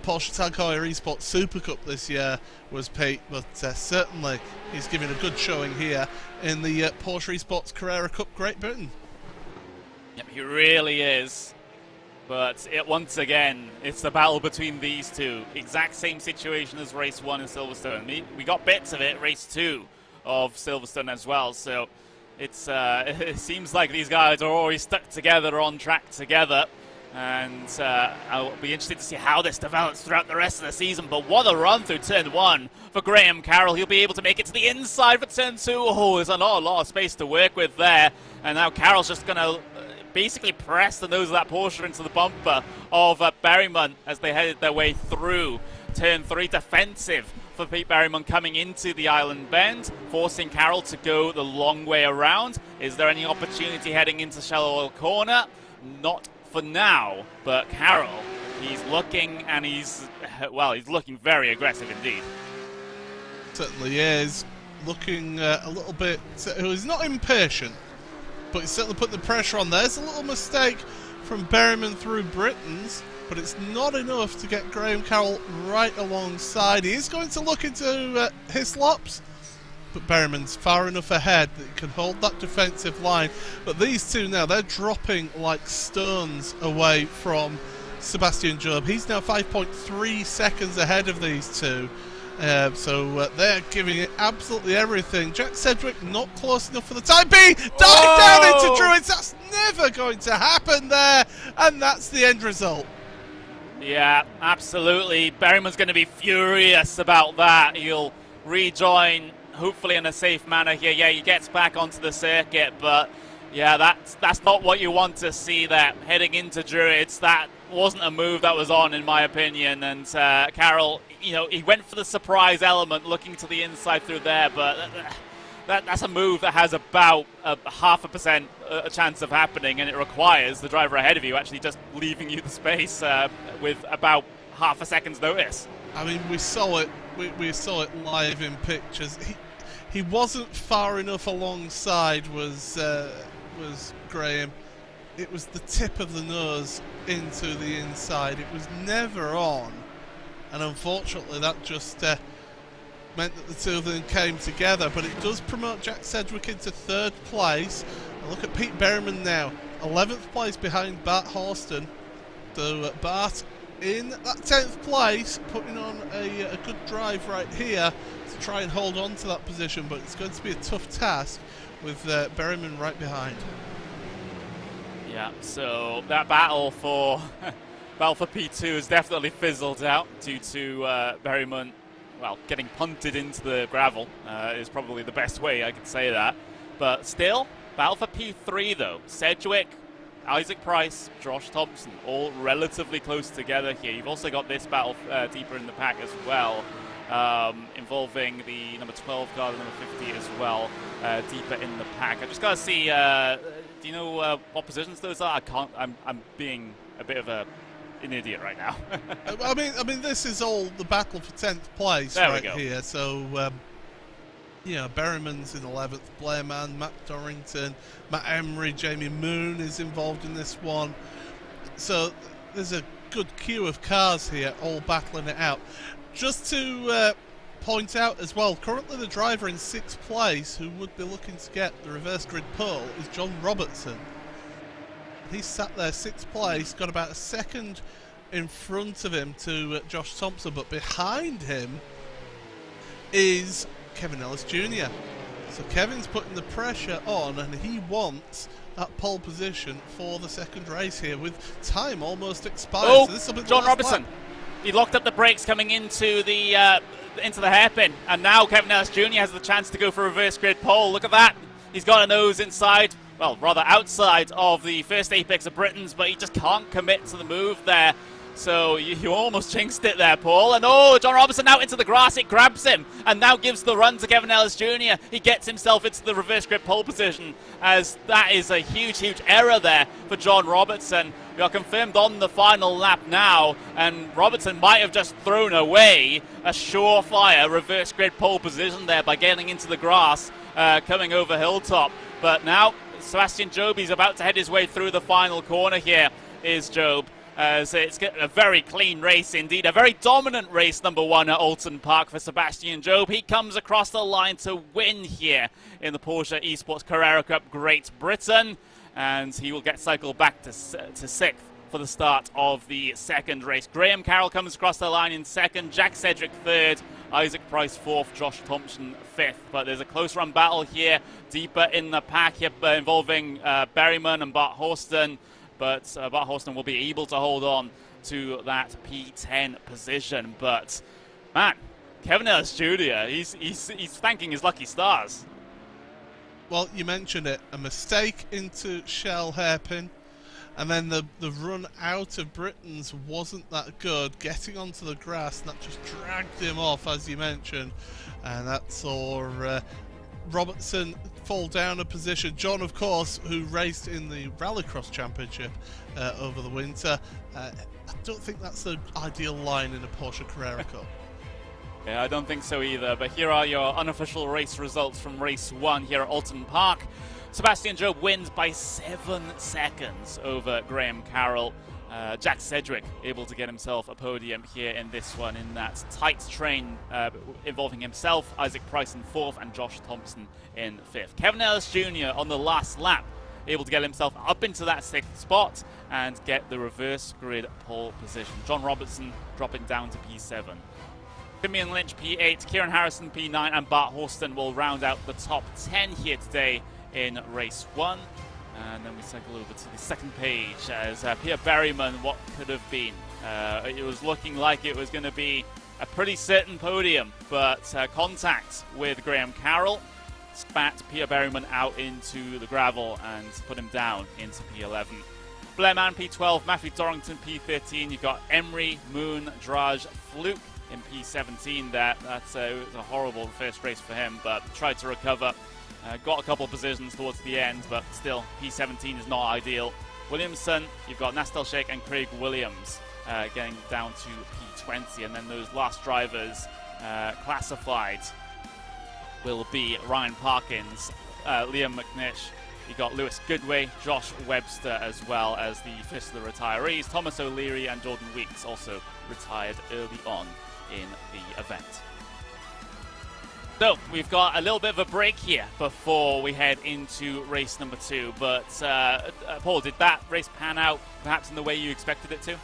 Porsche Tag Heuer Esports Super Cup this year, was Pete, but certainly he's giving a good showing here in the Porsche Esports Carrera Cup Great Britain. Yep, he really is. But once again, it's the battle between these two. Exact same situation as race 1 in Silverstone. We got bits of it, race 2 of Silverstone as well. So it seems like these guys are always stuck together, on track together. And I'll be interested to see how this develops throughout the rest of the season. But what a run through turn 1 for Graham Carroll. He'll be able to make it to the inside for turn 2. Oh, there's a lot of space to work with there. And now Carroll's just going to basically press the nose of that Porsche into the bumper of Berryman as they headed their way through turn 3. Defensive for Pete Berryman coming into the island bend, forcing Carroll to go the long way around. Is there any opportunity heading into shallow oil corner? Not for now, but Carroll, he's looking, and he's looking very aggressive indeed. Certainly is. Looking a little bit, he's not impatient, but he's certainly putting the pressure on. There's a little mistake from Berryman through Britons, but it's not enough to get Graham Carroll right alongside. He is going to look into Hislops, but Berryman's far enough ahead that he can hold that defensive line. But these two now, they're dropping like stones away from Sebastian Job. He's now 5.3 seconds ahead of these two. So they're giving it absolutely everything. Jack Sedgwick not close enough for the time being. Dive down into Druids. That's never going to happen there. And that's the end result. Yeah, absolutely. Berryman's going to be furious about that. He'll rejoin, hopefully in a safe manner here. Yeah, he gets back onto the circuit, but yeah, that's not what you want to see there. Heading into Druids, that wasn't a move that was on, in my opinion. And Carroll, he went for the surprise element, looking to the inside through there, but that's a move that has about 0.5% a chance of happening, and it requires the driver ahead of you actually just leaving you the space with about half a second's notice. I mean, we saw it. We saw it live in pictures. He wasn't far enough alongside. Was Graham? It was the tip of the nose into the inside. It was never on, and unfortunately, that just meant that the two of them came together. But it does promote Jack Sedgwick into 3rd place. And look at Pete Berryman now, 11th place behind Bart Horston. So Bart in that 10th place, putting on a good drive right here to try and hold on to that position. But it's going to be a tough task with Berryman right behind. Yeah, so that battle for P2 has definitely fizzled out due to Berryman, getting punted into the gravel is probably the best way I could say that. But still, battle for P3 though. Sedgwick, Isaac Price, Josh Thompson, all relatively close together here. You've also got this battle deeper in the pack as well, involving the number 12 car, the number 50 as well, deeper in the pack. I just got to see, do you know what positions those are? I'm being a bit of an idiot right now. I mean, this is all the battle for 10th place right here. So, Berryman's in 11th, Blairman, Matt Dorrington, Matt Emery, Jamie Moon is involved in this one. So there's a good queue of cars here, all battling it out. Just to point out as well, currently the driver in 6th place who would be looking to get the reverse grid pole is John Robertson. He's sat there 6th place, got about a second in front of him to Josh Thompson, but behind him is Kevin Ellis Jr. So Kevin's putting the pressure on, and he wants that pole position for the second race here with time almost expired. Oh, so this will be John Robertson. He locked up the brakes coming into the hairpin, and now Kevin Ellis Jr. has the chance to go for a reverse grid pole. Look at that. He's got a nose inside, well, rather outside of the first apex of Britain's, but he just can't commit to the move there. So you almost jinxed it there, Paul. And oh, John Robertson out into the grass. It grabs him and now gives the run to Kevin Ellis Jr. He gets himself into the reverse grip pole position, as that is a huge, huge error there for John Robertson. We are confirmed on the final lap now, and Robertson might have just thrown away a surefire reverse grid pole position there by getting into the grass, coming over Hilltop. But now Sebastian Job, he's about to head his way through the final corner here, is Job. So it's a very clean race indeed, a very dominant race, number one at Oulton Park for Sebastian Job. He comes across the line to win here in the Porsche Esports Carrera Cup Great Britain, and he will get cycled back to 6th for the start of the second race. Graham Carroll comes across the line in 2nd, Jack Cedric 3rd, Isaac Price 4th, Josh Thompson 5th. But there's a close run battle here, deeper in the pack here, involving Berryman and Bart Horston. But Bart Horston will be able to hold on to that P10 position. But, man, Kevin Ellis Jr., he's thanking his lucky stars. Well, you mentioned it. A mistake into Shell hairpin. And then the run out of Britain's wasn't that good. Getting onto the grass, and that just dragged him off, as you mentioned. And that saw Robertson fall down a position. John, of course, who raced in the Rallycross Championship over the winter. I don't think that's the ideal line in a Porsche Carrera Cup. Yeah, I don't think so either. But here are your unofficial race results from race 1 here at Oulton Park. Sebastian Job wins by 7 seconds over Graham Carroll. Jack Cedric able to get himself a podium here in this one in that tight train involving himself, Isaac Price in 4th, and Josh Thompson in 5th. Kevin Ellis Jr. on the last lap able to get himself up into that 6th spot and get the reverse grid pole position. John Robertson dropping down to P7. Simeon Lynch P8, Kieran Harrison P9, and Bart Horston will round out the top 10 here today in race 1. And then we cycle over to the second page as Pierre Berryman, what could have been. It was looking like it was going to be a pretty certain podium, but contact with Graham Carroll spat Pierre Berryman out into the gravel and put him down into P11. Blair Mann P12, Matthew Dorrington P13. You've got Emery, Moon, Draj, Fluke in P17 there. That's it was a horrible first race for him, but tried to recover. Got a couple of positions towards the end, but still, P17 is not ideal. Williamson, you've got Nastel Sheikh and Craig Williams getting down to P20, and then those last drivers classified will be Ryan Parkins, Liam McNish. You've got Lewis Goodway, Josh Webster, as well as the first of the retirees. Thomas O'Leary and Jordan Weeks also retired early on in the event. So, we've got a little bit of a break here before we head into race number 2. But, Paul, did that race pan out perhaps in the way you expected it to?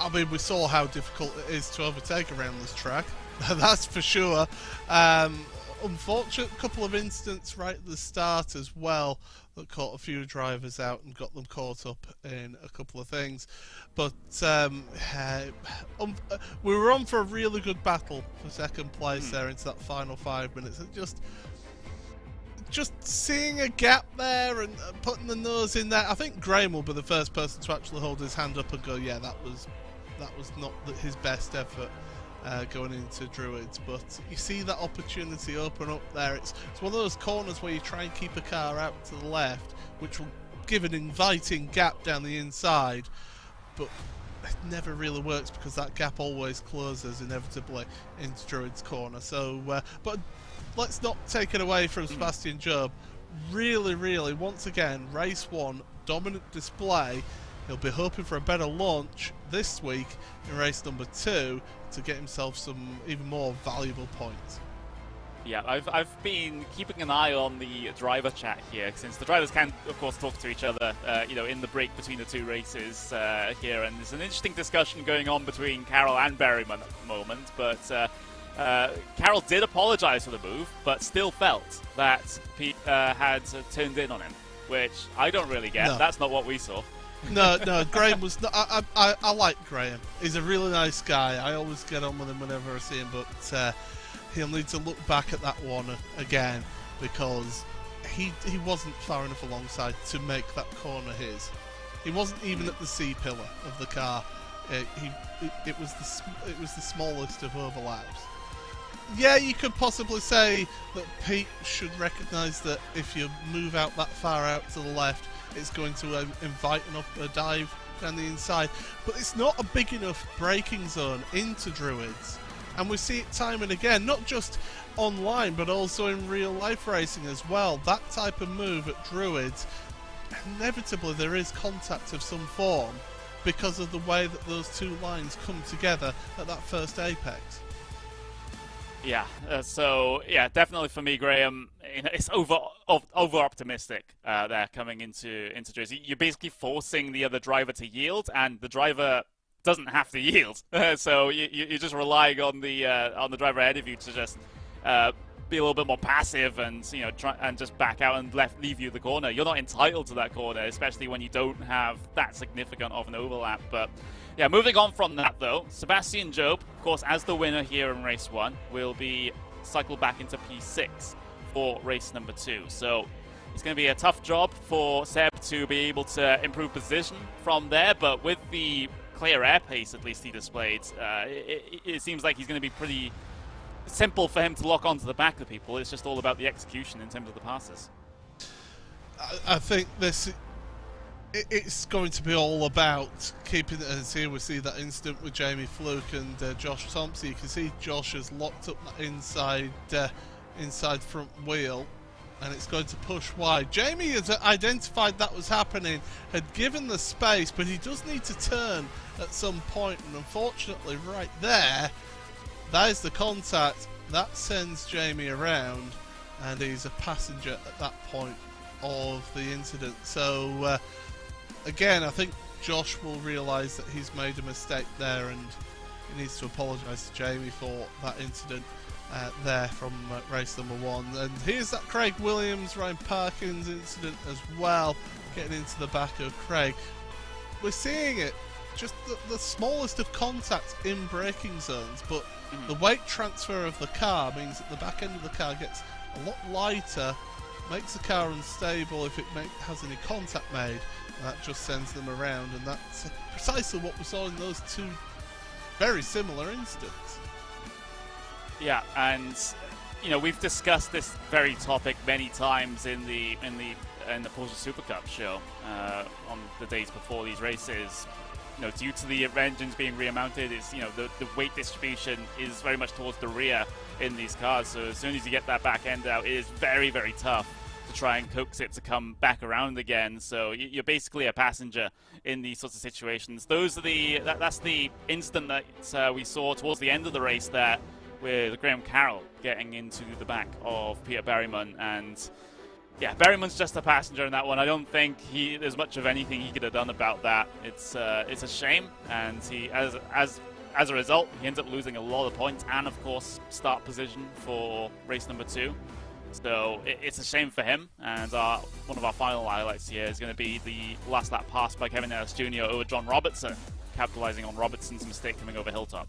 I mean, we saw how difficult it is to overtake around this track. That's for sure. Unfortunate couple of incidents right at the start as well that caught a few drivers out and got them caught up in a couple of things. But we were on for a really good battle for second place there into that final 5 minutes. And just seeing a gap there and putting the nose in there. I think Graham will be the first person to actually hold his hand up and go, yeah, that was not his best effort. Going into Druids, but you see that opportunity open up there. It's one of those corners where you try and keep a car out to the left, which will give an inviting gap down the inside, but it never really works because that gap always closes inevitably into Druids corner. So, but let's not take it away from Sebastian Job. Really, once again, race 1, dominant display. He'll be hoping for a better launch this week in race number 2 to get himself some even more valuable points. Yeah, I've been keeping an eye on the driver chat here, since the drivers can, of course, talk to each other, you know, in the break between the two races here, and there's an interesting discussion going on between Carroll and Berryman at the moment, but Carroll did apologise for the move, but still felt that Pete had turned in on him, which I don't really get. No. That's not what we saw. No, Graham was not. I like Graham. He's a really nice guy. I always get on with him whenever I see him, but he'll need to look back at that one again, because he wasn't far enough alongside to make that corner his. He wasn't even at the C-pillar of the car. It was the smallest of overlaps. Yeah, you could possibly say that Pete should recognise that if you move out that far out to the left, it's going to invite a dive down the inside. But it's not a big enough braking zone into Druids. And we see it time and again, not just online, but also in real life racing as well. That type of move at Druids, inevitably there is contact of some form because of the way that those two lines come together at that first apex. Yeah, so yeah, definitely for me, Graham, it's over optimistic there coming into Jersey. You're basically forcing the other driver to yield, and the driver doesn't have to yield. So you're just relying on the driver ahead of you to just be a little bit more passive and, you know, try and just back out and leave you the corner. You're not entitled to that corner, especially when you don't have that significant of an overlap. But yeah, moving on from that though, Sebastian Job, of course, as the winner here in race 1, will be cycled back into P6 for race number 2. So it's going to be a tough job for Seb to be able to improve position from there, but with the clear air pace at least he displayed, it seems like he's going to be pretty simple for him to lock onto the back of people. It's just all about the execution in terms of the passes. I think it's going to be all about keeping it, as here we see that incident with Jamie Fluke and Josh Thompson. You can see Josh has locked up that inside front wheel, and it's going to push wide. Jamie has identified that was happening, had given the space, but he does need to turn at some point, and unfortunately right there, that is the contact. That sends Jamie around, and he's a passenger at that point of the incident. So again, I think Josh will realise that he's made a mistake there, and he needs to apologise to Jamie for that incident there from race number 1. And here's that Craig Williams, Ryan Parkins incident as well, getting into the back of Craig. We're seeing it, just the smallest of contacts in braking zones, but the weight transfer of the car means that the back end of the car gets a lot lighter, makes the car unstable if it has any contact made, and that just sends them around, and that's precisely what we saw in those two very similar incidents. Yeah, and you know, we've discussed this very topic many times in the Porsche Super Cup show on the days before these races. You know, due to the engines being rear-mounted, it's, you know, the weight distribution is very much towards the rear in these cars. So as soon as you get that back end out, it is very, very tough to try and coax it to come back around again. So you're basically a passenger in these sorts of situations. Those are that's the incident that we saw towards the end of the race there, with Graham Carroll getting into the back of Peter Berryman, and yeah, Berryman's just a passenger in that one. I don't think there's much of anything he could have done about that. It's a shame, and he as a result he ends up losing a lot of points and of course start position for race number 2. So it's a shame for him, and one of our final highlights here is going to be the last lap pass by Kevin Ellis Jr. over John Robertson, capitalising on Robertson's mistake coming over Hilltop.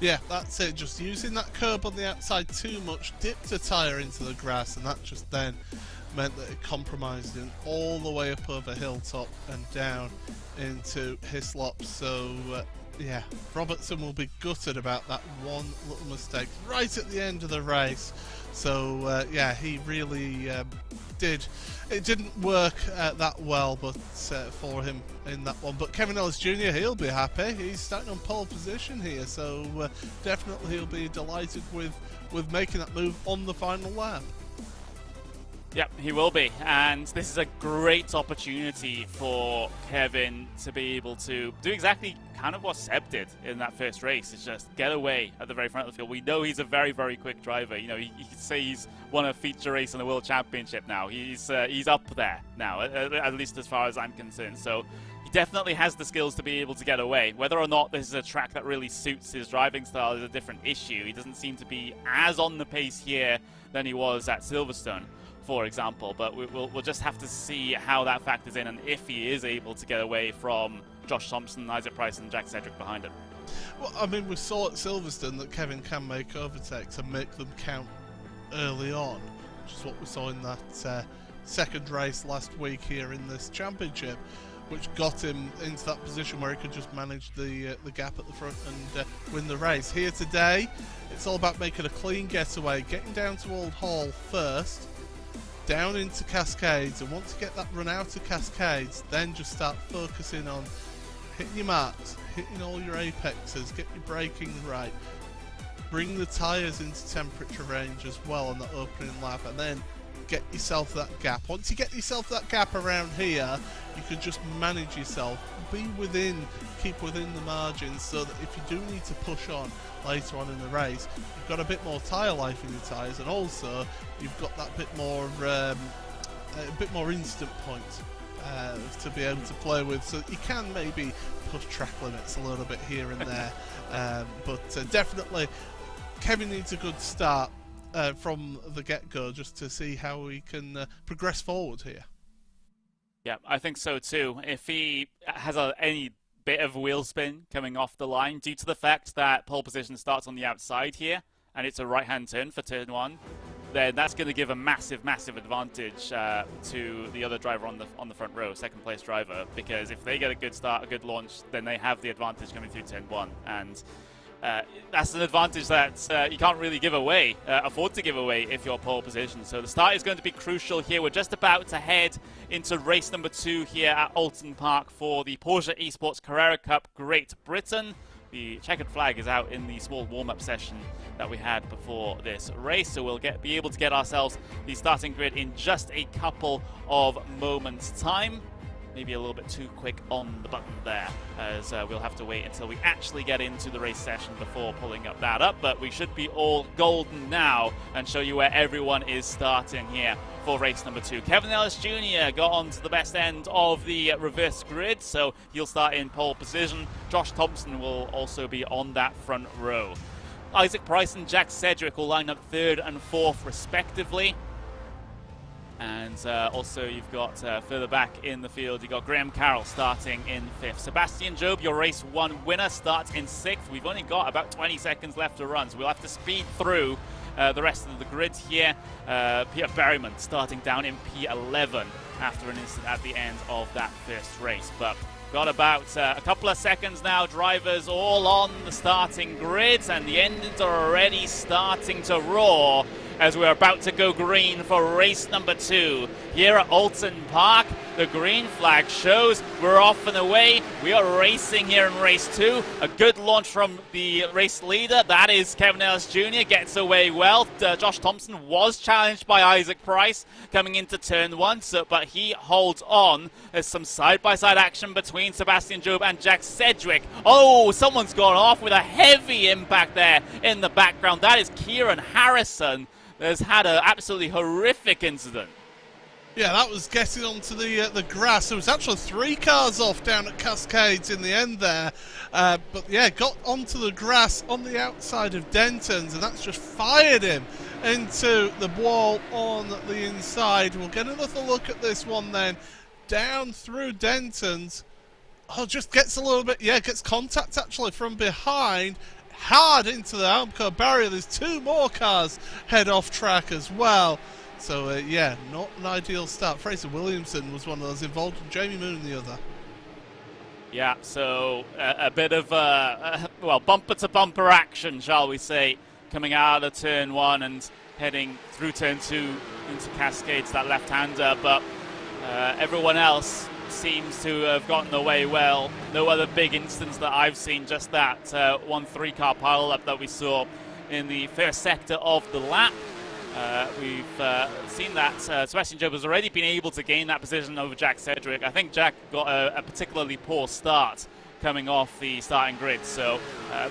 Yeah, that's it, just using that curb on the outside too much, dipped a tyre into the grass, and that just then meant that it compromised him all the way up over Hilltop and down into Hislop. So yeah, Robertson will be gutted about that one little mistake right at the end of the race. So yeah, he really it didn't work that well, but for him in that one. But Kevin Ellis Jr., he'll be happy. He's starting on pole position here, so definitely he'll be delighted with making that move on the final lap. Yep, he will be, and this is a great opportunity for Kevin to be able to do exactly kind of what Seb did in that first race, is just get away at the very front of the field. We know he's a very, very quick driver. You know, you could say he's won a feature race in the World Championship now. He's up there now, at least as far as I'm concerned. So he definitely has the skills to be able to get away. Whether or not this is a track that really suits his driving style is a different issue. He doesn't seem to be as on the pace here than he was at Silverstone, for example, but we'll just have to see how that factors in and if he is able to get away from Josh Thompson, Isaac Price and Jack Sedgwick behind him. Well, I mean, we saw at Silverstone that Kevin can make overtakes and make them count early on, which is what we saw in that second race last week here in this championship, which got him into that position where he could just manage the gap at the front and win the race. Here today, it's all about making a clean getaway, getting down to Old Hall first, down into Cascades, and once you get that run out of Cascades, then just start focusing on hitting your marks, hitting all your apexes, get your braking right, bring the tyres into temperature range as well on the opening lap, and then get yourself that gap. Once you get yourself that gap around here, you can just manage yourself, keep within the margins, so that if you do need to push on later on in the race, you've got a bit more tyre life in your tyres, and also you've got that bit more instant point to be able to play with, so you can maybe push track limits a little bit here and there. But definitely Kevin needs a good start from the get-go, just to see how we can progress forward here. Yeah, I think so too. If he has any bit of wheel spin coming off the line, due to the fact that pole position starts on the outside here, and it's a right-hand turn for turn one, then that's going to give a massive, massive advantage to the other driver on the front row, second place driver, because if they get a good start, a good launch, then they have the advantage coming through turn one, and that's an advantage that you can't really afford to give away if you're pole position. So the start is going to be crucial here. We're just about to head into race number 2 here at Oulton Park for the Porsche Esports Carrera Cup Great Britain. The checkered flag is out in the small warm-up session that we had before this race, so we'll be able to get ourselves the starting grid in just a couple of moments' time. Maybe a little bit too quick on the button there, as we'll have to wait until we actually get into the race session before pulling that up, but we should be all golden now and show you where everyone is starting here for race number 2. Kevin Ellis Jr. got onto the best end of the reverse grid, so he'll start in pole position. Josh Thompson will also be on that front row. Isaac Price and Jack Sedgwick will line up 3rd and 4th respectively. And also you've got further back in the field, you've got Graham Carroll starting in 5th. Sebastian Job, your race 1 winner, starts in 6th. We've only got about 20 seconds left to run, so we'll have to speed through the rest of the grid here. Peter Berryman starting down in P11 after an incident at the end of that first race. But got about a couple of seconds now, drivers all on the starting grids, and the engines are already starting to roar as we're about to go green for race number 2 here at Oulton Park. The green flag shows we're off and away. We are racing here in race 2. A good launch from the race leader. That is Kevin Ellis Jr. Gets away well. Josh Thompson was challenged by Isaac Price coming into turn 1, but he holds on. There's some side-by-side action between Sebastian Job and Jack Sedgwick. Oh, someone's gone off with a heavy impact there in the background. That is Kieran Harrison. Has had an absolutely horrific incident. Yeah, that was getting onto the grass. There was actually 3 cars off down at Cascades in the end there. But yeah, got onto the grass on the outside of Denton's, and that's just fired him into the wall on the inside. We'll get another look at this one then. Down through Denton's. Oh, just gets a little bit, gets contact actually from behind. Hard into the Armco barrier. There's 2 more cars head off track as well. So yeah, not an ideal start. Fraser Williamson was one of those involved, and Jamie Moon the other. Yeah, so a bit of well, bumper to bumper action, shall we say, coming out of turn 1 and heading through turn 2 into Cascades, that left-hander, but everyone else seems to have gotten away well. No other big instance that I've seen, just that 1 3-car pile-up that we saw in the first sector of the lap. We've seen that Sebastian Job has already been able to gain that position over Jack Sedgwick. I think Jack got a particularly poor start coming off the starting grid, so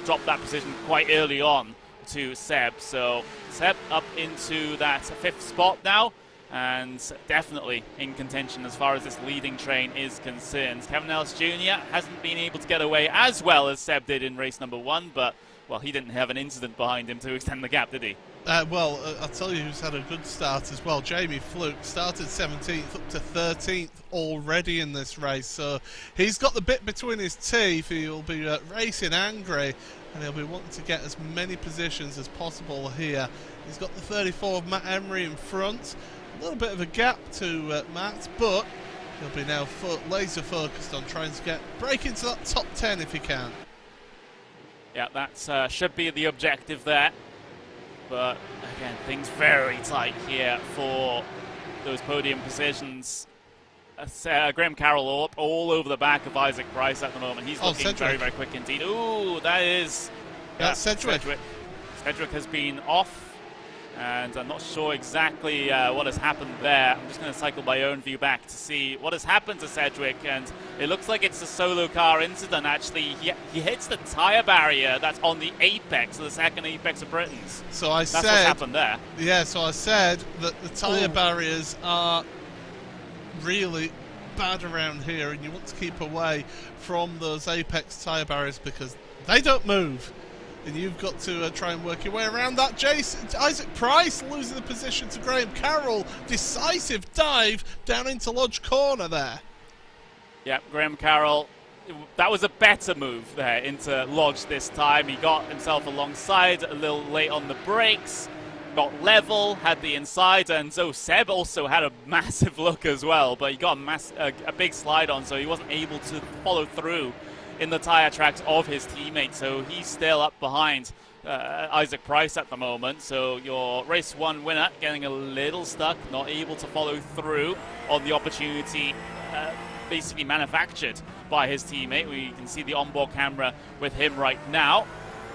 dropped that position quite early on to Seb. So Seb up into that 5th spot now, and definitely in contention as far as this leading train is concerned. Kevin Ellis Jr. hasn't been able to get away as well as Seb did in race number 1, but, well, he didn't have an incident behind him to extend the gap, did he? Well, I'll tell you who's had a good start as well. Jamie Fluke started 17th up to 13th already in this race, so he's got the bit between his teeth. He'll be racing angry, and he'll be wanting to get as many positions as possible here. He's got the 34 of Matt Emery in front. A little bit of a gap to Matt, but he'll be now laser focused on trying to break into that top 10 if he can. Yeah, that should be the objective there. But again, things very tight here for those podium positions. Graham Carroll up all over the back of Isaac Price at the moment. He's looking very, very quick indeed. Ooh, that is... That's Sedgwick. Sedgwick has been off, and I'm not sure exactly what has happened there. I'm just going to cycle my own view back to see what has happened to Sedgwick, and it looks like it's a solo car incident. Actually, he hits the tyre barrier that's on the apex, the second apex of Britain's. So that's what's happened there. Yeah, so I said that the tyre barriers are really bad around here, and you want to keep away from those apex tyre barriers because they don't move. And you've got to try and work your way around that. Isaac Price losing the position to Graham Carroll. Decisive dive down into Lodge Corner there. Yeah, Graham Carroll, that was a better move there into Lodge this time. He got himself alongside, a little late on the brakes, got level, had the inside, and so Seb also had a massive look as well, but he got a big slide on, so he wasn't able to follow through in the tyre tracks of his teammate, so he's still up behind Isaac Price at the moment. So your race 1 winner getting a little stuck, not able to follow through on the opportunity basically manufactured by his teammate. We can see the onboard camera with him right now,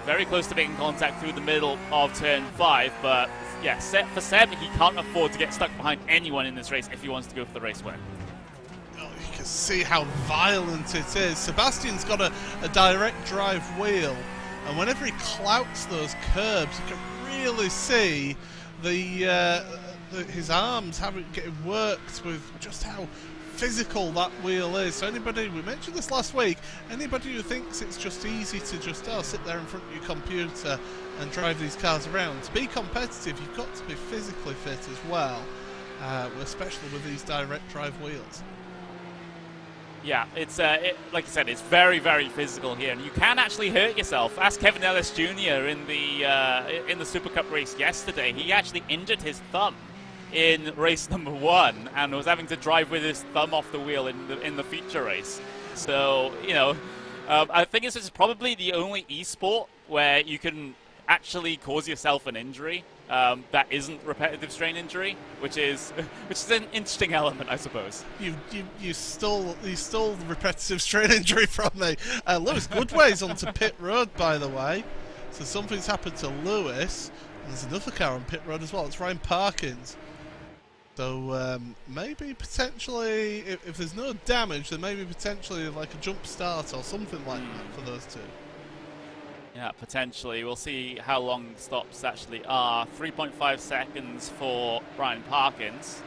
very close to making contact through the middle of turn 5, but yeah, for Seb, he can't afford to get stuck behind anyone in this race if he wants to go for the race win. You can see how violent it is. Sebastian's got a direct drive wheel, and whenever he clouts those curbs, you can really see his arms getting worked with just how physical that wheel is. So anybody, we mentioned this last week, anybody who thinks it's just easy to just sit there in front of your computer and drive these cars around, to be competitive, you've got to be physically fit as well, especially with these direct drive wheels. Yeah, it's like I said, it's very, very physical here, and you can actually hurt yourself. Ask Kevin Ellis Jr. in the Super Cup race yesterday. He actually injured his thumb in race number 1 and was having to drive with his thumb off the wheel in the feature race. So, you know, I think this is probably the only esport where you can actually cause yourself an injury that isn't repetitive strain injury, which is an interesting element, I suppose. You stole the repetitive strain injury from me. Lewis Goodway's onto pit road, by the way, so something's happened to Lewis, and there's another car on pit road as well. It's Ryan Parkins. So maybe potentially, if there's no damage, then maybe potentially like a jump start or something like that for those two. Yeah, potentially. We'll see how long the stops actually are. 3.5 seconds for Brian Parkins.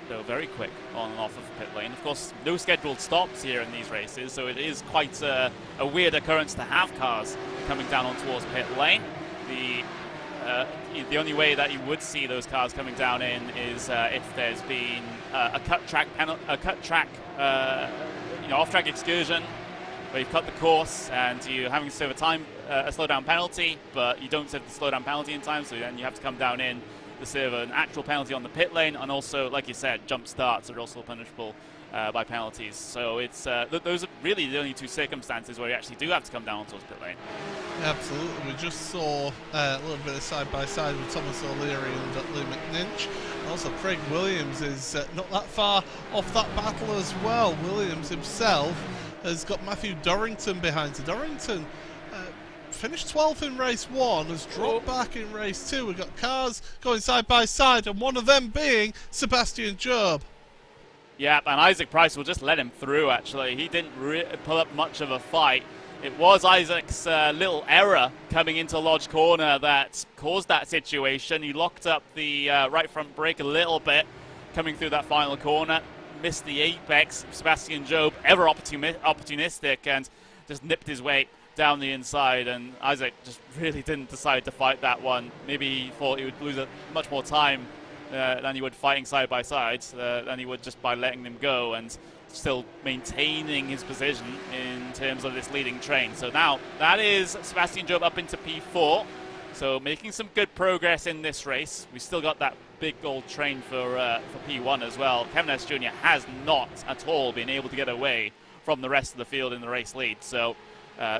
So very quick on and off of the pit lane. Of course, no scheduled stops here in these races, so it is quite a weird occurrence to have cars coming down on towards pit lane. The only way that you would see those cars coming down in is if there's been a cut track off-track excursion, where you've cut the course and you're having to serve a slowdown penalty, but you don't serve the slowdown penalty in time, so then you have to come down in to serve an actual penalty on the pit lane, and also, like you said, jump starts are also punishable by penalties. So it's those are really the only two circumstances where you actually do have to come down towards pit lane. Absolutely. We just saw a little bit of side-by-side with Thomas O'Leary and Lee McNinch. And also Craig Williams is not that far off that battle as well. Williams himself has got Matthew Dorrington behind. So Dorrington finished 12th in race 1, has dropped back in race 2. We've got cars going side by side, and one of them being Sebastian Job. Yeah, and Isaac Price will just let him through, actually. He didn't pull up much of a fight. It was Isaac's little error coming into Lodge Corner that caused that situation. He locked up the right front brake a little bit coming through that final corner. Missed the apex. Sebastian Job, ever opportunistic, and just nipped his way down the inside. And Isaac just really didn't decide to fight that one. Maybe he thought he would lose much more time than he would fighting side by side, than he would just by letting them go and still maintaining his position in terms of this leading train. So now that is Sebastian Job up into P4. So making some good progress in this race. We still got that big old train for P1 as well. Kevin S. Jr. has not at all been able to get away from the rest of the field in the race lead. So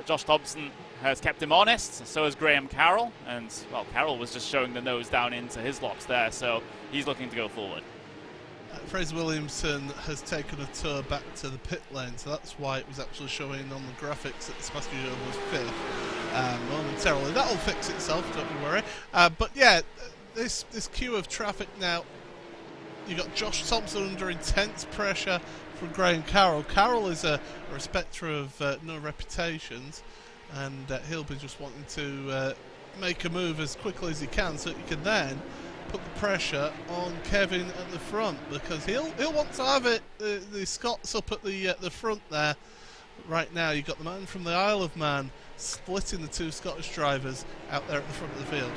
Josh Thompson has kept him honest, so has Graham Carroll. And, well, Carroll was just showing the nose down into his locks there, so he's looking to go forward. Fraser Williamson has taken a tour back to the pit lane, so that's why it was actually showing on the graphics that Sebastian Job was 5th momentarily. That'll fix itself, don't you worry. But yeah, this queue of traffic now, you've got Josh Thompson under intense pressure from Graham Carroll. Carroll is a respecter of no reputations, and he'll be just wanting to make a move as quickly as he can so that he can then put the pressure on Kevin at the front, because he'll want to have it. The Scots up at the front there. Right now you've got the man from the Isle of Man splitting the two Scottish drivers out there at the front of the field.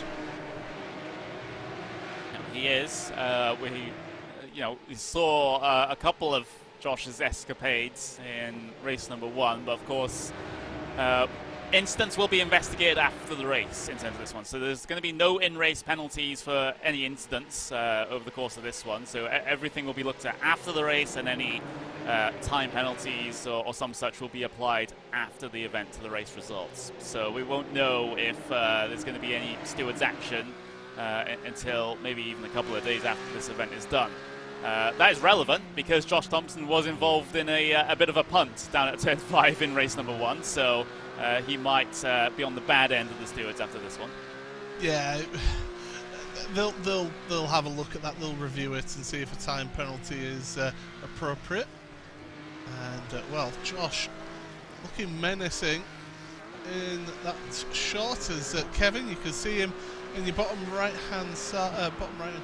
He is. We saw a couple of Josh's escapades in race number 1, but of course incidents will be investigated after the race in terms of this one. So there's going to be no in-race penalties for any incidents over the course of this one. So everything will be looked at after the race, and any time penalties or some such will be applied after the event to the race results. So we won't know if there's going to be any stewards' action until maybe even a couple of days after this event is done. That is relevant because Josh Thompson was involved in a bit of a punt down at turn 5 in race number 1, so he might be on the bad end of the stewards after this one. Yeah, they'll have a look at that. They'll review it and see if a time penalty is appropriate. And well, Josh looking menacing in that shot as Kevin. You can see him in your bottom right hand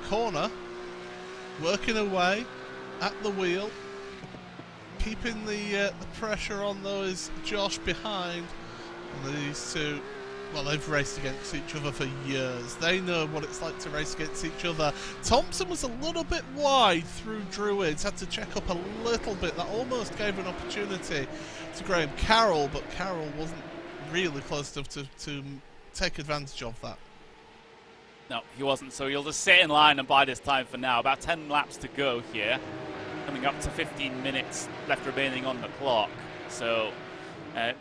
corner, working away at the wheel, keeping the pressure on those Josh behind. And these two, well, they've raced against each other for years. They know what it's like to race against each other. Thompson was a little bit wide through Druids, had to check up a little bit. That almost gave an opportunity to Graham Carroll, but Carroll wasn't really close enough to take advantage of that. No, he wasn't, so he'll just sit in line and bide his time for now. About 10 laps to go here, coming up to 15 minutes left remaining on the clock. So,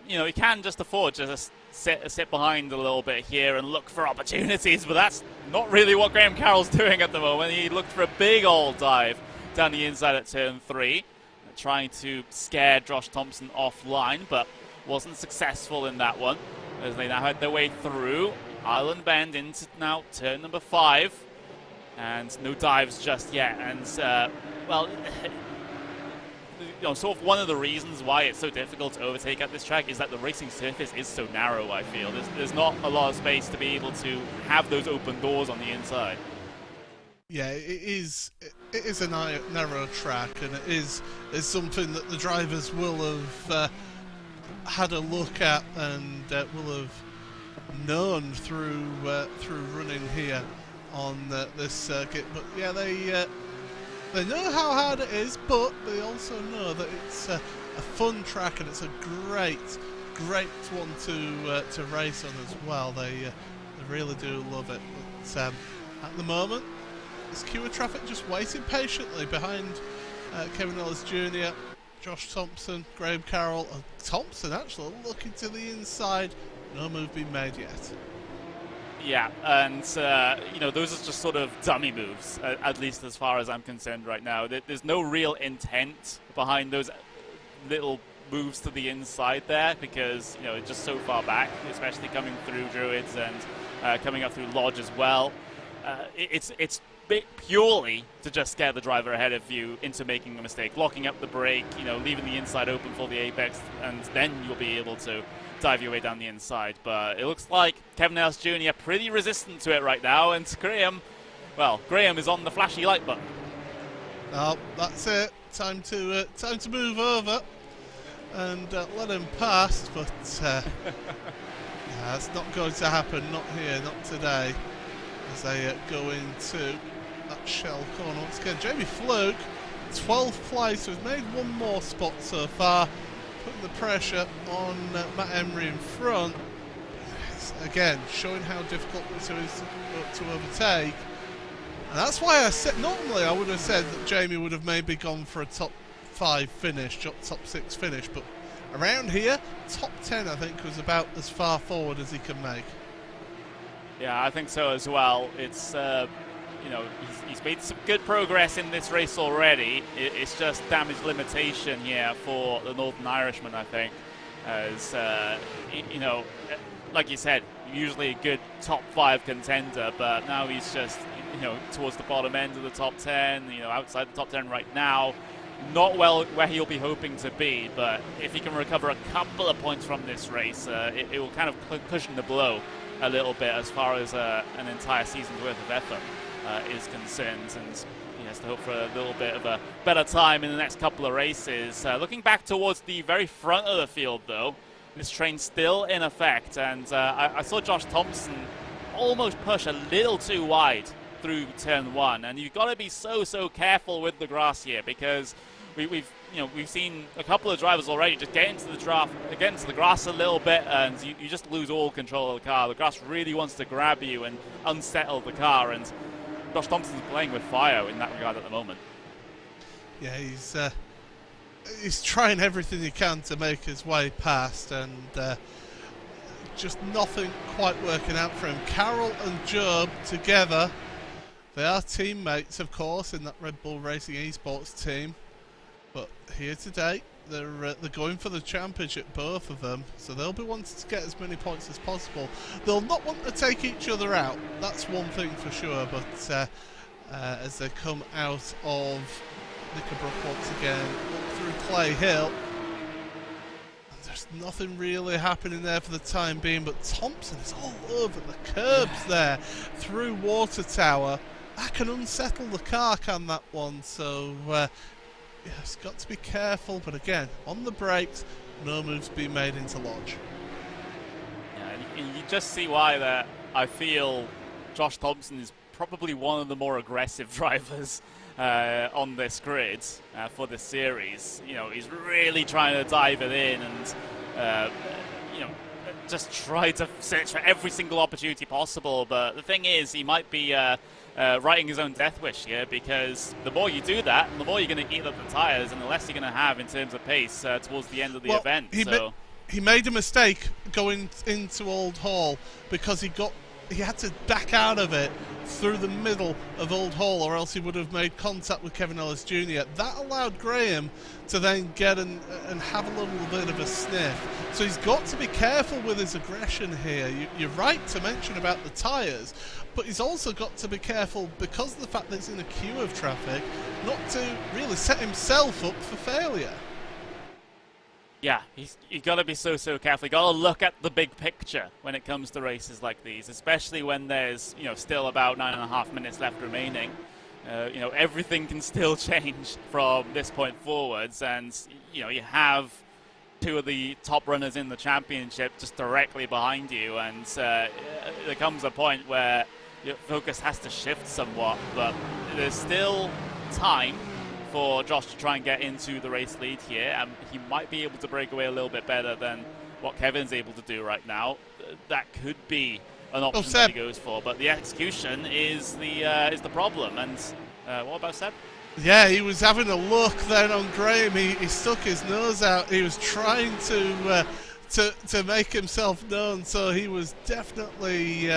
he can just afford to just sit behind a little bit here and look for opportunities, but that's not really what Graham Carroll's doing at the moment. He looked for a big old dive down the inside at turn 3, trying to scare Josh Thompson offline, but wasn't successful in that one, as they now had their way through Island Bend into now turn number 5, and no dives just yet. And sort of one of the reasons why it's so difficult to overtake at this track is that the racing surface is so narrow. I feel there's not a lot of space to be able to have those open doors on the inside. Yeah, it is a narrow track, and it is something that the drivers will have had a look at and will have known through running here on this circuit. But yeah, they know how hard it is, but they also know that it's a fun track, and it's a great one to race on as well. They really do love it. But at the moment, this queue of traffic just waiting patiently behind Kevin Ellis Jr., Josh Thompson, Graham Carroll, and Thompson actually looking to the inside. No move being made yet. Yeah, and those are just sort of dummy moves, at least as far as I'm concerned right now. There's no real intent behind those little moves to the inside there because, you know, it's just so far back, especially coming through Druids and coming up through Lodge as well. It's purely to just scare the driver ahead of you into making a mistake, locking up the brake, you know, leaving the inside open for the apex, and then you'll be able to dive your way down the inside. But it looks like Kevin Ellis Jr. pretty resistant to it right now, and Graham, well, Graham is on the flashy light button. Oh, that's it. Time to move over and let him pass, but yeah, that's not going to happen. Not here, not today. As they go into that shell corner once again. Jamie Fluke, 12th place, so he's made one more spot so far, putting the pressure on Matt Emery in front. Again, showing how difficult this is to overtake. And that's why I said, normally I would have said that Jamie would have maybe gone for a top 5 finish, top 6 finish, but around here, top 10 I think was about as far forward as he can make. Yeah, I think so as well. It's, you know, he's made some good progress in this race already. It's just damage limitation here for the Northern Irishman, I think. As, you know, like you said, usually a good top 5 contender, but now he's just, you know, towards the bottom end of the top 10, you know, outside the top 10 right now. Not well where he'll be hoping to be, but if he can recover a couple of points from this race, it will kind of cushion the blow a little bit as far as an entire season's worth of effort is concerned, and he has to hope for a little bit of a better time in the next couple of races. Looking back towards the very front of the field, though, this train's still in effect, and I saw Josh Thompson almost push a little too wide through turn 1, and you've got to be so careful with the grass here, because we've seen a couple of drivers already just get into the grass a little bit, and you just lose all control of the car. The grass really wants to grab you and unsettle the car, and Josh Thompson's playing with fire in that regard at the moment. Yeah, he's trying everything he can to make his way past, and just nothing quite working out for him. Carroll and Job together, they are teammates, of course, in that Red Bull Racing Esports team. But here today, they're going for the championship, both of them, so they'll be wanting to get as many points as possible. They'll not want to take each other out, that's one thing for sure, but as they come out of Knickerbrook once again, up through Clay Hill, there's nothing really happening there for the time being, but Thompson is all over the curbs there, through Water Tower. That can unsettle the car, can that one, so yeah, it's got to be careful, but again, on the brakes, no moves being made into Lodge. Yeah, and you just see why that I feel Josh Thompson is probably one of the more aggressive drivers on this grid for this series. You know, he's really trying to dive it in and, you know, just try to search for every single opportunity possible. But the thing is, he might be writing his own death wish here, because the more you do that, the more you're going to eat up the tyres, and the less you're going to have in terms of pace towards the end of the event. He made a mistake going into Old Hall, because he had to back out of it through the middle of Old Hall, or else he would have made contact with Kevin Ellis Jr. That allowed Graham to then get and have a little bit of a sniff. So he's got to be careful with his aggression here. You're right to mention about the tyres, but he's also got to be careful, because of the fact that he's in a queue of traffic, not to really set himself up for failure. Yeah, you've got to be so careful. You've got to look at the big picture when it comes to races like these, especially when there's, you know, still about 9.5 minutes left remaining. You know, everything can still change from this point forwards, and, you know, you have two of the top runners in the championship just directly behind you, and there comes a point where your focus has to shift somewhat, but there's still time for Josh to try and get into the race lead here, and he might be able to break away a little bit better than what Kevin's able to do right now. That could be an option that he goes for, but the execution is the problem. And what about Seb? Yeah, he was having a look then on Graham. He stuck his nose out. He was trying to make himself known, so he was definitely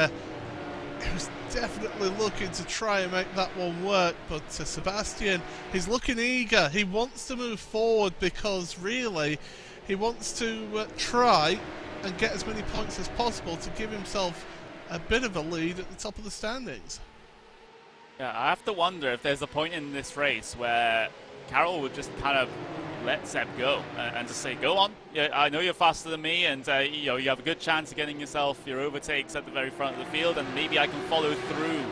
looking to try and make that one work, but Sebastian, he's looking eager. He wants to move forward, because really He wants to try and get as many points as possible to give himself a bit of a lead at the top of the standings. Yeah, I have to wonder if there's a point in this race where Carroll would just kind of let Seb go and just say, go on. Yeah, I know you're faster than me, and you know, you have a good chance of getting yourself your overtakes at the very front of the field, and maybe I can follow through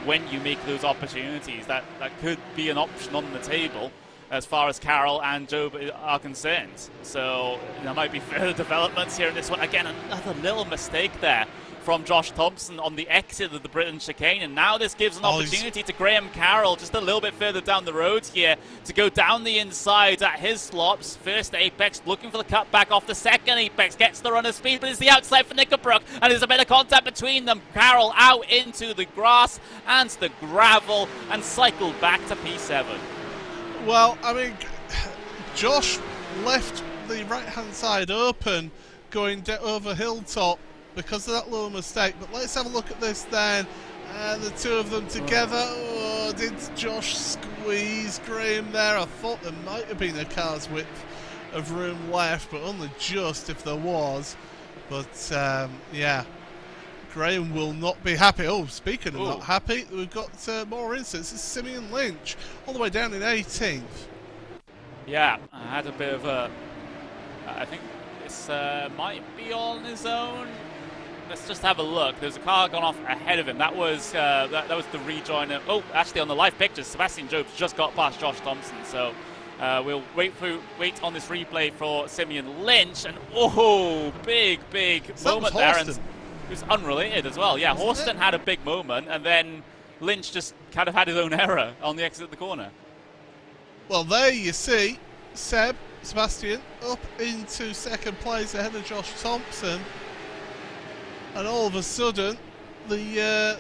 when you make those opportunities. That could be an option on the table as far as Carroll and Job are concerned. So there might be further developments here in this one. Again, another little mistake there from Josh Thompson on the exit of the Britain chicane, and now this gives an opportunity to Graham Carroll just a little bit further down the road here to go down the inside at his slops. First apex looking for the cutback off the second apex, gets the runner speed, but it's the outside for Knickerbrook, and there's a bit of contact between them. Carroll out into the grass and the gravel and cycled back to P7. Well, I mean, Josh left the right-hand side open going over Hilltop because of that little mistake. But let's have a look at this then. The two of them together. Oh, did Josh squeeze Graham there? I thought there might have been a car's width of room left, but only just if there was. But, yeah, Graham will not be happy. Oh, speaking of not happy, we've got more incidents. It's Simeon Lynch all the way down in 18th. Yeah, I had a bit of a... I think this might be on his own. Let's just have a look. There's a car gone off ahead of him. That was that was the rejoiner. Oh, actually, on the live pictures, Sebastian Jobs just got past Josh Thompson. So we'll wait on this replay for Simeon Lynch. And oh, big moment there. And it was unrelated as well. Yeah, Horston had a big moment, and then Lynch just kind of had his own error on the exit of the corner. Well, there you see Sebastian up into second place ahead of Josh Thompson. And all of a sudden, the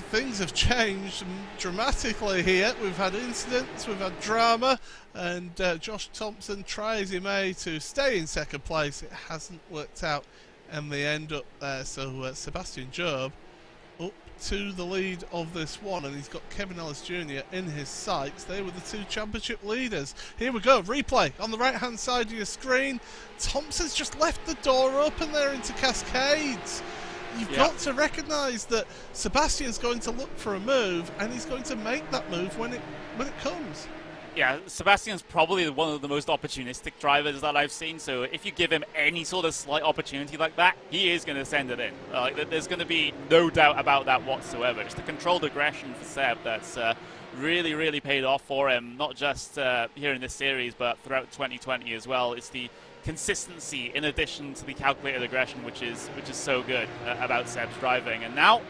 things have changed dramatically here. We've had incidents, we've had drama, and Josh Thompson tries he may to stay in second place. It hasn't worked out in the end up there. So Sebastian Job up to the lead of this one, and he's got Kevin Ellis Jr. in his sights. They were the two championship leaders. Here we go, replay on the right hand side of your screen. Thompson's just left the door open there into Cascades. You've got to recognise that Sebastian's going to look for a move, and he's going to make that move when it comes. Yeah, Sebastian's probably one of the most opportunistic drivers that I've seen, so if you give him any sort of slight opportunity like that, he is going to send it in. There's going to be no doubt about that whatsoever. It's the controlled aggression for Seb that's really paid off for him, not just here in this series, but throughout 2020 as well. It's the consistency in addition to the calculated aggression, which is so good about Seb's driving. And now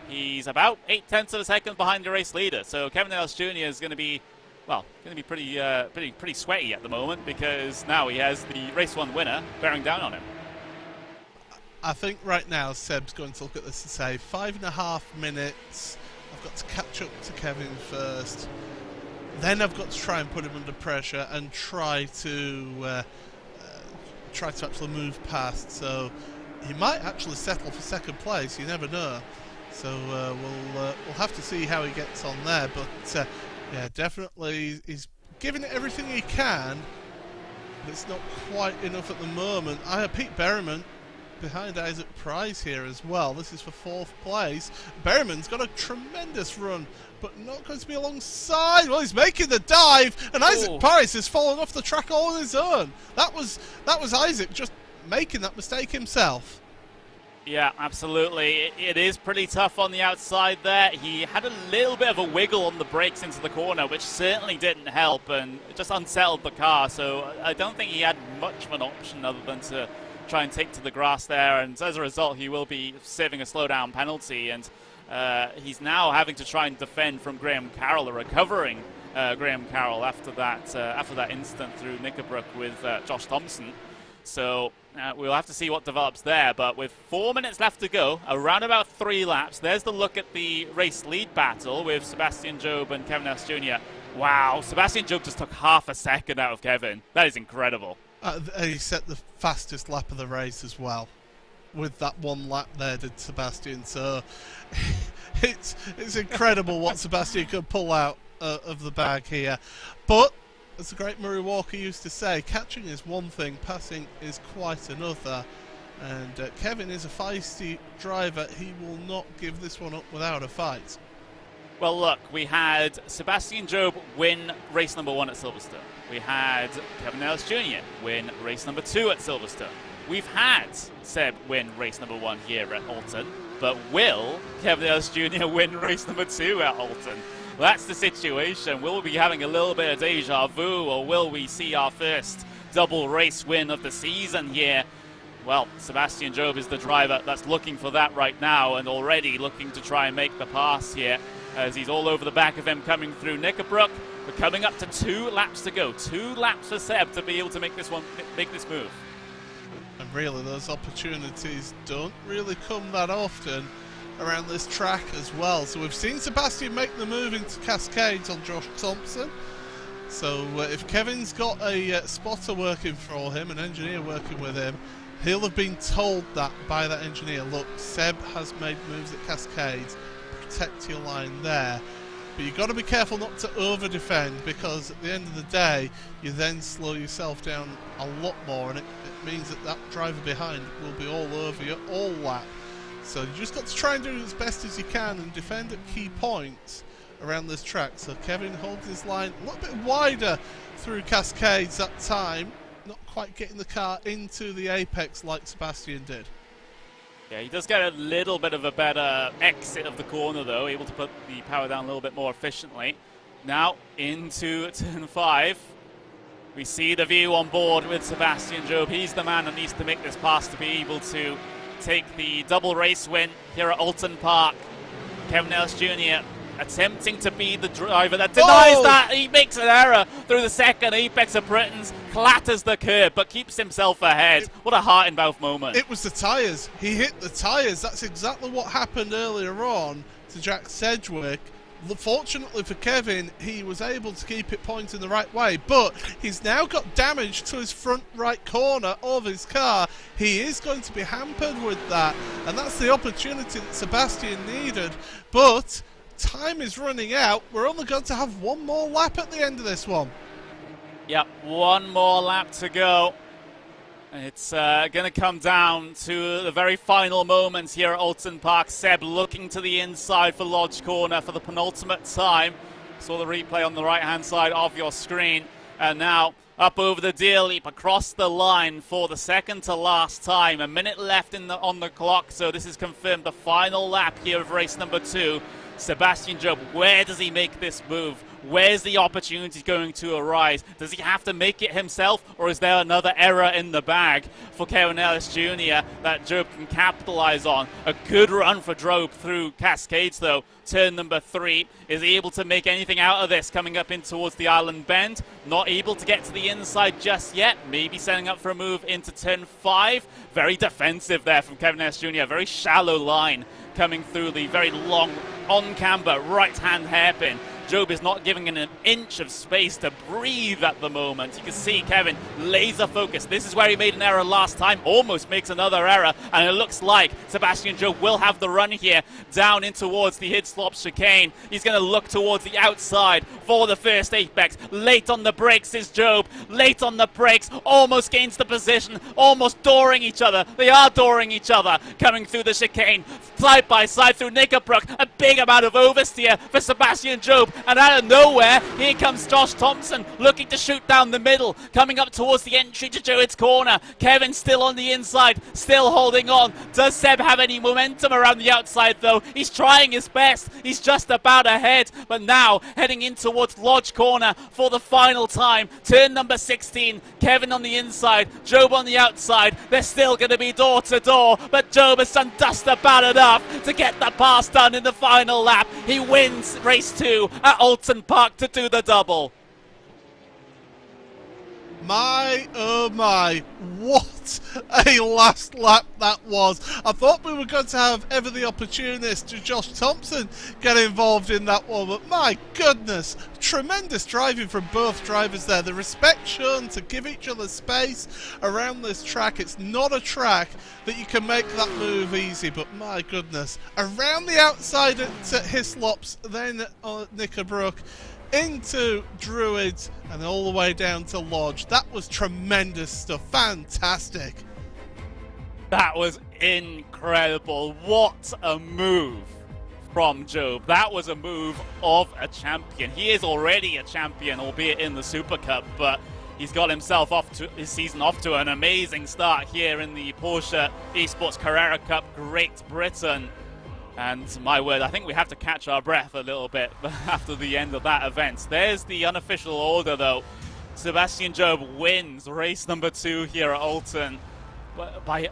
he's about 0.8 of a second behind the race leader. So Kevin Ellis Jr. is going to be, well, pretty sweaty at the moment, because now he has the race one winner bearing down on him. I think right now Seb's going to look at this and say 5.5 minutes. I've got to catch up to Kevin first. Then I've got to try and put him under pressure and try to actually move past. So he might actually settle for second place. You never know. So we'll have to see how he gets on there. But yeah, definitely he's giving it everything he can. But it's not quite enough at the moment. I have Pete Berryman behind Isaac Price here as well. This is for 4th place. Berryman's got a tremendous run, but not going to be alongside. Well, he's making the dive, and Isaac Price is falling off the track all on his own. That was Isaac just making that mistake himself. Yeah, absolutely. It is pretty tough on the outside there. He had a little bit of a wiggle on the brakes into the corner, which certainly didn't help, and it just unsettled the car. So I don't think he had much of an option other than to try and take to the grass there, and as a result he will be serving a slowdown penalty, and he's now having to try and defend from Graham Carroll, a recovering Graham Carroll after that incident through Knickerbrook with Josh Thompson. So we'll have to see what develops there, but with 4 minutes left to go, around about 3 laps, there's the look at the race lead battle with Sebastian Job and Kevin Ellis Jr. Wow, Sebastian Job just took half a second out of Kevin. That is incredible. He set the fastest lap of the race as well, with that 1 lap there, did Sebastian. So it's incredible what Sebastian could pull out of the bag here. But as the great Murray Walker used to say, catching is one thing, passing is quite another. And Kevin is a feisty driver. He will not give this one up without a fight. Well, look, we had Sebastian Job win race number 1 at Silverstone. We had Kevin Ellis Jr. win race number 2 at Silverstone. We've had Seb win race number 1 here at Oulton. But will Kevin Ellis Jr. win race number 2 at Oulton? That's the situation. Will we be having a little bit of deja vu, or will we see our first double race win of the season here? Well, Sebastian Job is the driver that's looking for that right now, and already looking to try and make the pass here, as he's all over the back of him coming through Knickerbrook. We're coming up to 2 laps to go. 2 laps for Seb to be able to make this move. And really, those opportunities don't really come that often around this track as well. So we've seen Sebastian make the move into Cascades on Josh Thompson. So if Kevin's got a spotter working for him, an engineer working with him, he'll have been told that by that engineer. Look, Seb has made moves at Cascades. Protect your line there. But you've got to be careful not to over-defend, because at the end of the day, you then slow yourself down a lot more, and it means that that driver behind will be all over you all lap. So you just got to try and do as best as you can and defend at key points around this track. So Kevin holds his line a little bit wider through Cascades that time, not quite getting the car into the apex like Sebastian did. Yeah, he does get a little bit of a better exit of the corner though, able to put the power down a little bit more efficiently. Now into turn 5. We see the view on board with Sebastian Job. He's the man that needs to make this pass to be able to take the double race win here at Oulton Park. Kevin Ellis Jr. attempting to be the driver that denies that. He makes an error through the second apex of Britain's, clatters the curb, but keeps himself ahead. What a heart in mouth moment. It was the tyres. He hit the tyres. That's exactly what happened earlier on to Jack Sedgwick. Fortunately for Kevin, he was able to keep it pointing the right way, but he's now got damage to his front right corner of his car. He is going to be hampered with that, and that's the opportunity that Sebastian needed. But time is running out. We're only going to have one more lap at the end of this one. Yep, one more lap to go. It's going to come down to the very final moments here at Oulton Park. Seb looking to the inside for Lodge Corner for the penultimate time. Saw the replay on the right-hand side of your screen. And now up over the deer leap, across the line for the second to last time. A minute left on the clock, so this is confirmed the final lap here of race number 2. Sebastian Job, where does he make this move? Where's the opportunity going to arise? Does he have to make it himself, or is there another error in the bag for Kevin Ellis Jr. that Job can capitalize on? A good run for Job through Cascades, though. Turn number 3. Is he able to make anything out of this coming up in towards the island bend? Not able to get to the inside just yet. Maybe setting up for a move into turn 5. Very defensive there from Kevin Ellis Jr. A very shallow line coming through the very long on-camber right-hand hairpin. Job is not giving an inch of space to breathe at the moment. You can see Kevin laser focused. This is where he made an error last time, almost makes another error, and it looks like Sebastian Job will have the run here down in towards the Hislop chicane. He's going to look towards the outside for the first apex. Late on the brakes is Job. Late on the brakes, almost gains the position, almost dooring each other. They are dooring each other, coming through the chicane, side by side through Knickerbrook. A big amount of oversteer for Sebastian Job. And out of nowhere, here comes Josh Thompson, looking to shoot down the middle, coming up towards the entry to Joett's corner. Kevin still on the inside, still holding on. Does Seb have any momentum around the outside, though? He's trying his best. He's just about ahead. But now, heading in towards Lodge Corner for the final time. Turn number 16. Kevin on the inside, Job on the outside. They're still going to be door to door, but Job has done just about enough to get the pass done in the final lap. He wins race 2 at Oulton Park to do the double. My, oh my, what a last lap that was. I thought we were going to have ever the opportunist to Josh Thompson get involved in that one, but my goodness, tremendous driving from both drivers there. The respect shown to give each other space around this track. It's not a track that you can make that move easy, but my goodness. Around the outside at Hislops, then at Knickerbrook, into Druids, and all the way down to Lodge. That was tremendous stuff. Fantastic. That was incredible. What a move from Job. That was a move of a champion. He is already a champion, albeit in the Super Cup, but he's got himself his season off to an amazing start here in the Porsche Esports Carrera Cup, Great Britain. And my word, I think we have to catch our breath a little bit after the end of that event. There's the unofficial order, though. Sebastian Job wins race number 2 here at Oulton by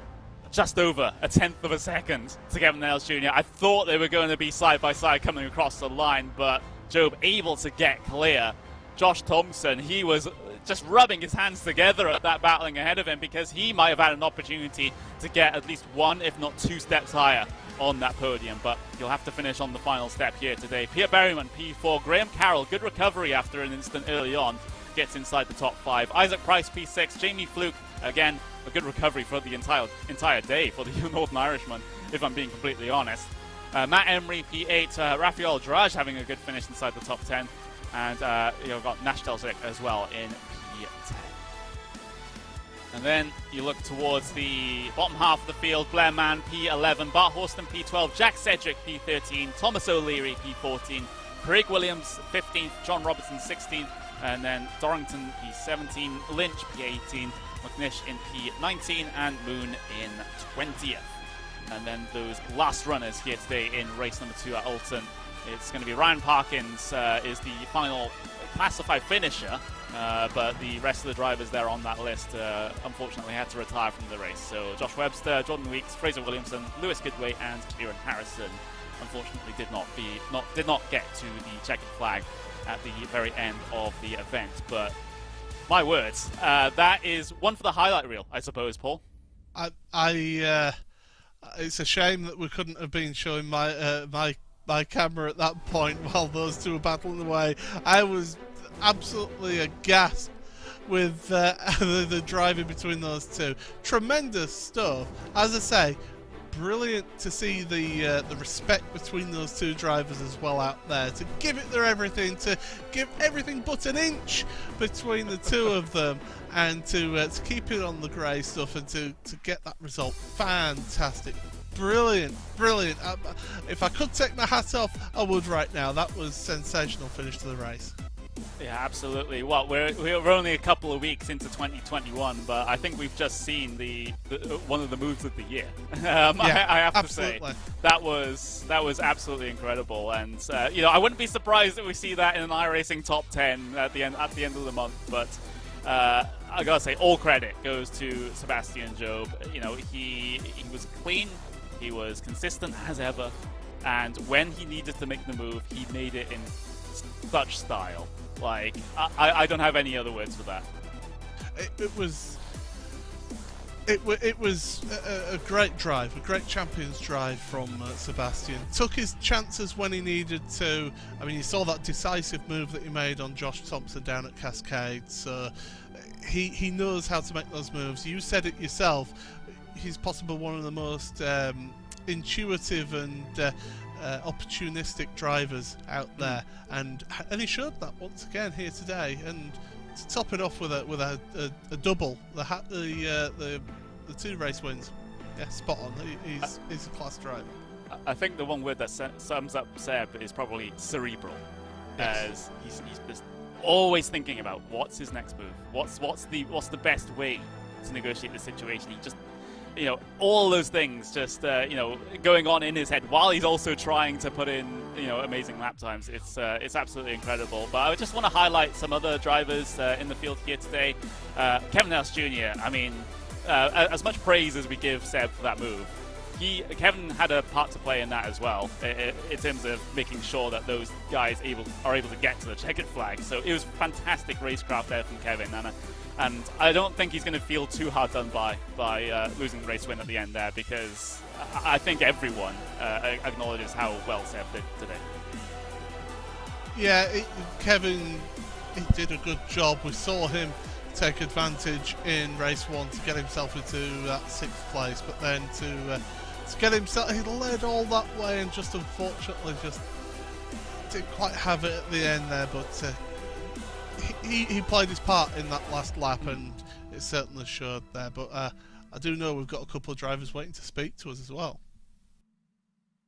just over a tenth of a second to Kevin Nails Jr. I thought they were going to be side by side coming across the line, but Job able to get clear. Josh Thompson, he was just rubbing his hands together at that battling ahead of him, because he might have had an opportunity to get at least 1, if not 2 steps higher on that podium, but you'll have to finish on the final step here today. Pierre Berryman, P4. Graham Carroll, good recovery after an instant early on, gets inside the top 5. Isaac Price, P6. Jamie Fluke, again, a good recovery for the entire day for the Northern Irishman, if I'm being completely honest. Matt Emery, P8. Rafael Draj having a good finish inside the top 10. And you've got Nash Telsic as well in P10. And then you look towards the bottom half of the field. Blair Mann, P11. Bart Horston, P12. Jack Cedric, P13. Thomas O'Leary, P14. Craig Williams, 15th. John Robertson, 16th. And then Dorrington, P17. Lynch, P18. McNish in P19. And Moon in 20th. And then those last runners here today in race number 2 at Oulton. It's going to be Ryan Parkins is the final classified finisher. But the rest of the drivers there on that list unfortunately had to retire from the race. So Josh Webster, Jordan Weeks, Fraser Williamson, Lewis Goodway, and Kieran Harrison unfortunately did not get to the checkered flag at the very end of the event. But my words, that is one for the highlight reel, I suppose, Paul. It's a shame that we couldn't have been showing my camera at that point while those two were battling away. I was absolutely aghast with the driving between those two. Tremendous stuff. As I say, brilliant to see the respect between those two drivers as well out there. To give it their everything, to give everything but an inch between the two of them, and to keep it on the grey stuff and to get that result. Fantastic. Brilliant, brilliant. If I could take my hat off, I would right now. That was sensational finish to the race. Yeah, absolutely. Well, we're only a couple of weeks into 2021, but I think we've just seen the one of the moves of the year. Yeah, I have absolutely. to say that was absolutely incredible, and I wouldn't be surprised if we see that in an iRacing top 10 at the end of the month. But I gotta say, all credit goes to Sebastian Job. He was clean, he was consistent as ever, and when he needed to make the move, he made it in such style. Like, I don't have any other words for that. It was a great drive, a great champion's drive from Sebastian. Took his chances when he needed to. I mean, you saw that decisive move that he made on Josh Thompson down at Cascade. So he knows how to make those moves. You said it yourself. He's possibly one of the most intuitive and opportunistic drivers out there, and he showed that once again here today. And to top it off with a double, the 2 race wins. Yeah, spot on. He's a class driver. I think the one word that sums up Seb is probably cerebral. Yes. As he's just always thinking about what's his next move, what's the best way to negotiate the situation. He just, all those things just going on in his head while he's also trying to put in amazing lap times. It's absolutely incredible. But I just want to highlight some other drivers in the field here today. Kevin Nails Jr. I mean, as much praise as we give Seb for that move, Kevin had a part to play in that as well, in terms of making sure that those guys are able to get to the checkered flag. So it was fantastic racecraft there from Kevin, and I don't think he's going to feel too hard done by losing the race win at the end there, because I think everyone acknowledges how well Seb did today. Yeah, Kevin, he did a good job. We saw him take advantage in race 1 to get himself into that 6th place, but then to get himself, he led all that way and just unfortunately just didn't quite have it at the end there, but he played his part in that last lap, and it certainly showed there. But I do know we've got a couple of drivers waiting to speak to us as well.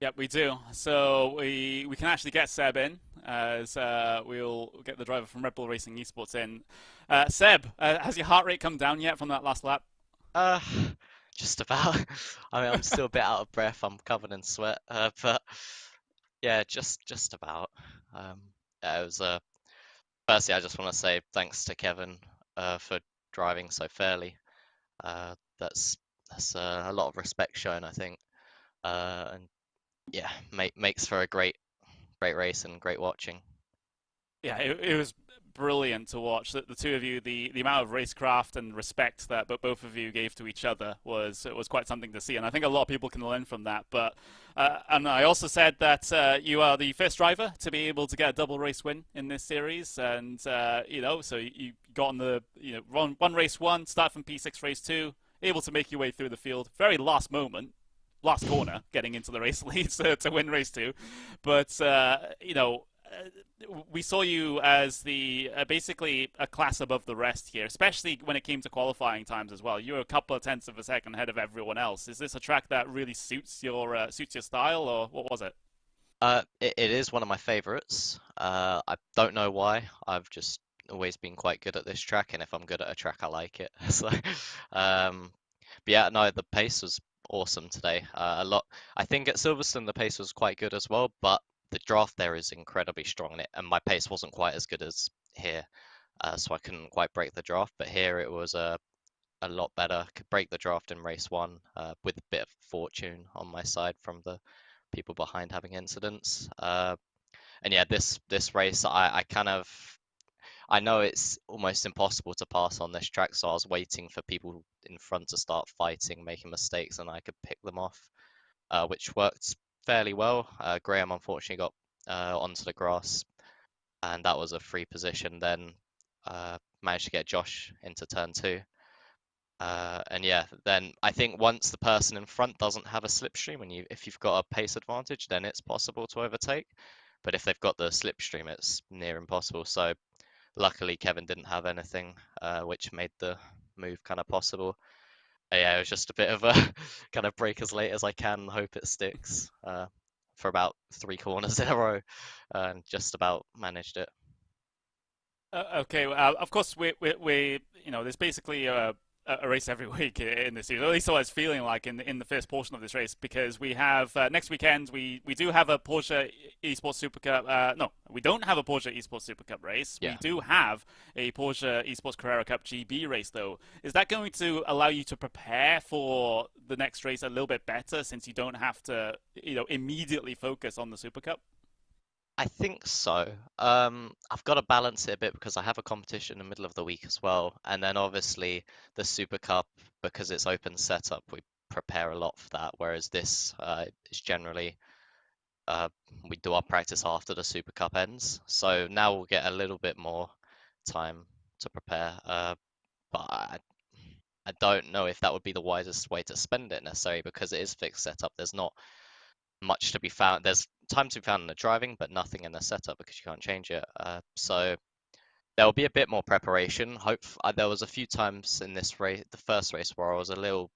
Yep, we do. So we can actually get Seb in, as we'll get the driver from Red Bull Racing Esports in. Seb, has your heart rate come down yet from that last lap? Uh, just about. I mean, I'm still a bit out of breath. I'm covered in sweat. But yeah, just about. Yeah, it was. Firstly, I just want to say thanks to Kevin for driving so fairly. That's a lot of respect shown, I think. And yeah, makes for a great race and great watching. Yeah, it was brilliant to watch. The two of you, the amount of racecraft and respect that both of you gave to each other was quite something to see, and I think a lot of people can learn from that. But and I also said that you are the first driver to be able to get a double race win in this series, and you know, so you got on the run race one, start from P6 race two, able to make your way through the field, very last moment. Last corner, getting into the race leads to win race two, but we saw you as the basically a class above the rest here, especially when it came to qualifying times as well. You were a couple of tenths of a second ahead of everyone else. Is this a track that really suits your style, or what was it? It is one of my favorites. I don't know why. I've just always been quite good at this track, and if I'm good at a track, I like it. So, but yeah, no, the pace was awesome today. I think at Silverstone the pace was quite good as well, but the draft there is incredibly strong in it, and my pace wasn't quite as good as here, so I couldn't quite break the draft. But here it was a lot better. Could break the draft in race one with a bit of fortune on my side from the people behind having incidents. And yeah, this race I kind of I know it's almost impossible to pass on this track, so I was waiting for people in front to start fighting, making mistakes, and I could pick them off, which worked fairly well. Graham unfortunately got onto the grass, and that was a free position. Then managed to get Josh into turn two. And yeah, then I think once the person in front doesn't have a slipstream, and if you've got a pace advantage, then it's possible to overtake. But if they've got the slipstream, it's near impossible. So luckily, Kevin didn't have anything, which made the move kind of possible. Yeah, it was just a bit of a kind of break as late as I can and hope it sticks for about 3 corners in a row, and just about managed it. Okay, well, of course we there's basically a race every week in this series. At least I was feeling like in the first portion of this race, because we have next weekend we do have a Porsche Esports Super Cup. No, we don't have a Porsche Esports Super Cup race. Yeah. We do have a Porsche Esports Carrera Cup GB race, though. Is that going to allow you to prepare for the next race a little bit better, since you don't have to immediately focus on the Super Cup? I think so. I've got to balance it a bit because I have a competition in the middle of the week as well, and then obviously the Super Cup, because it's open setup, we prepare a lot for that. Whereas this is generally we do our practice after the Super Cup ends, so now we'll get a little bit more time to prepare. But I don't know if that would be the wisest way to spend it necessarily, because it is fixed setup. There's not much to be found. There's time to be found in the driving, but nothing in the setup because you can't change it. So there will be a bit more preparation. There was a few times in this race, the first race, where I was a little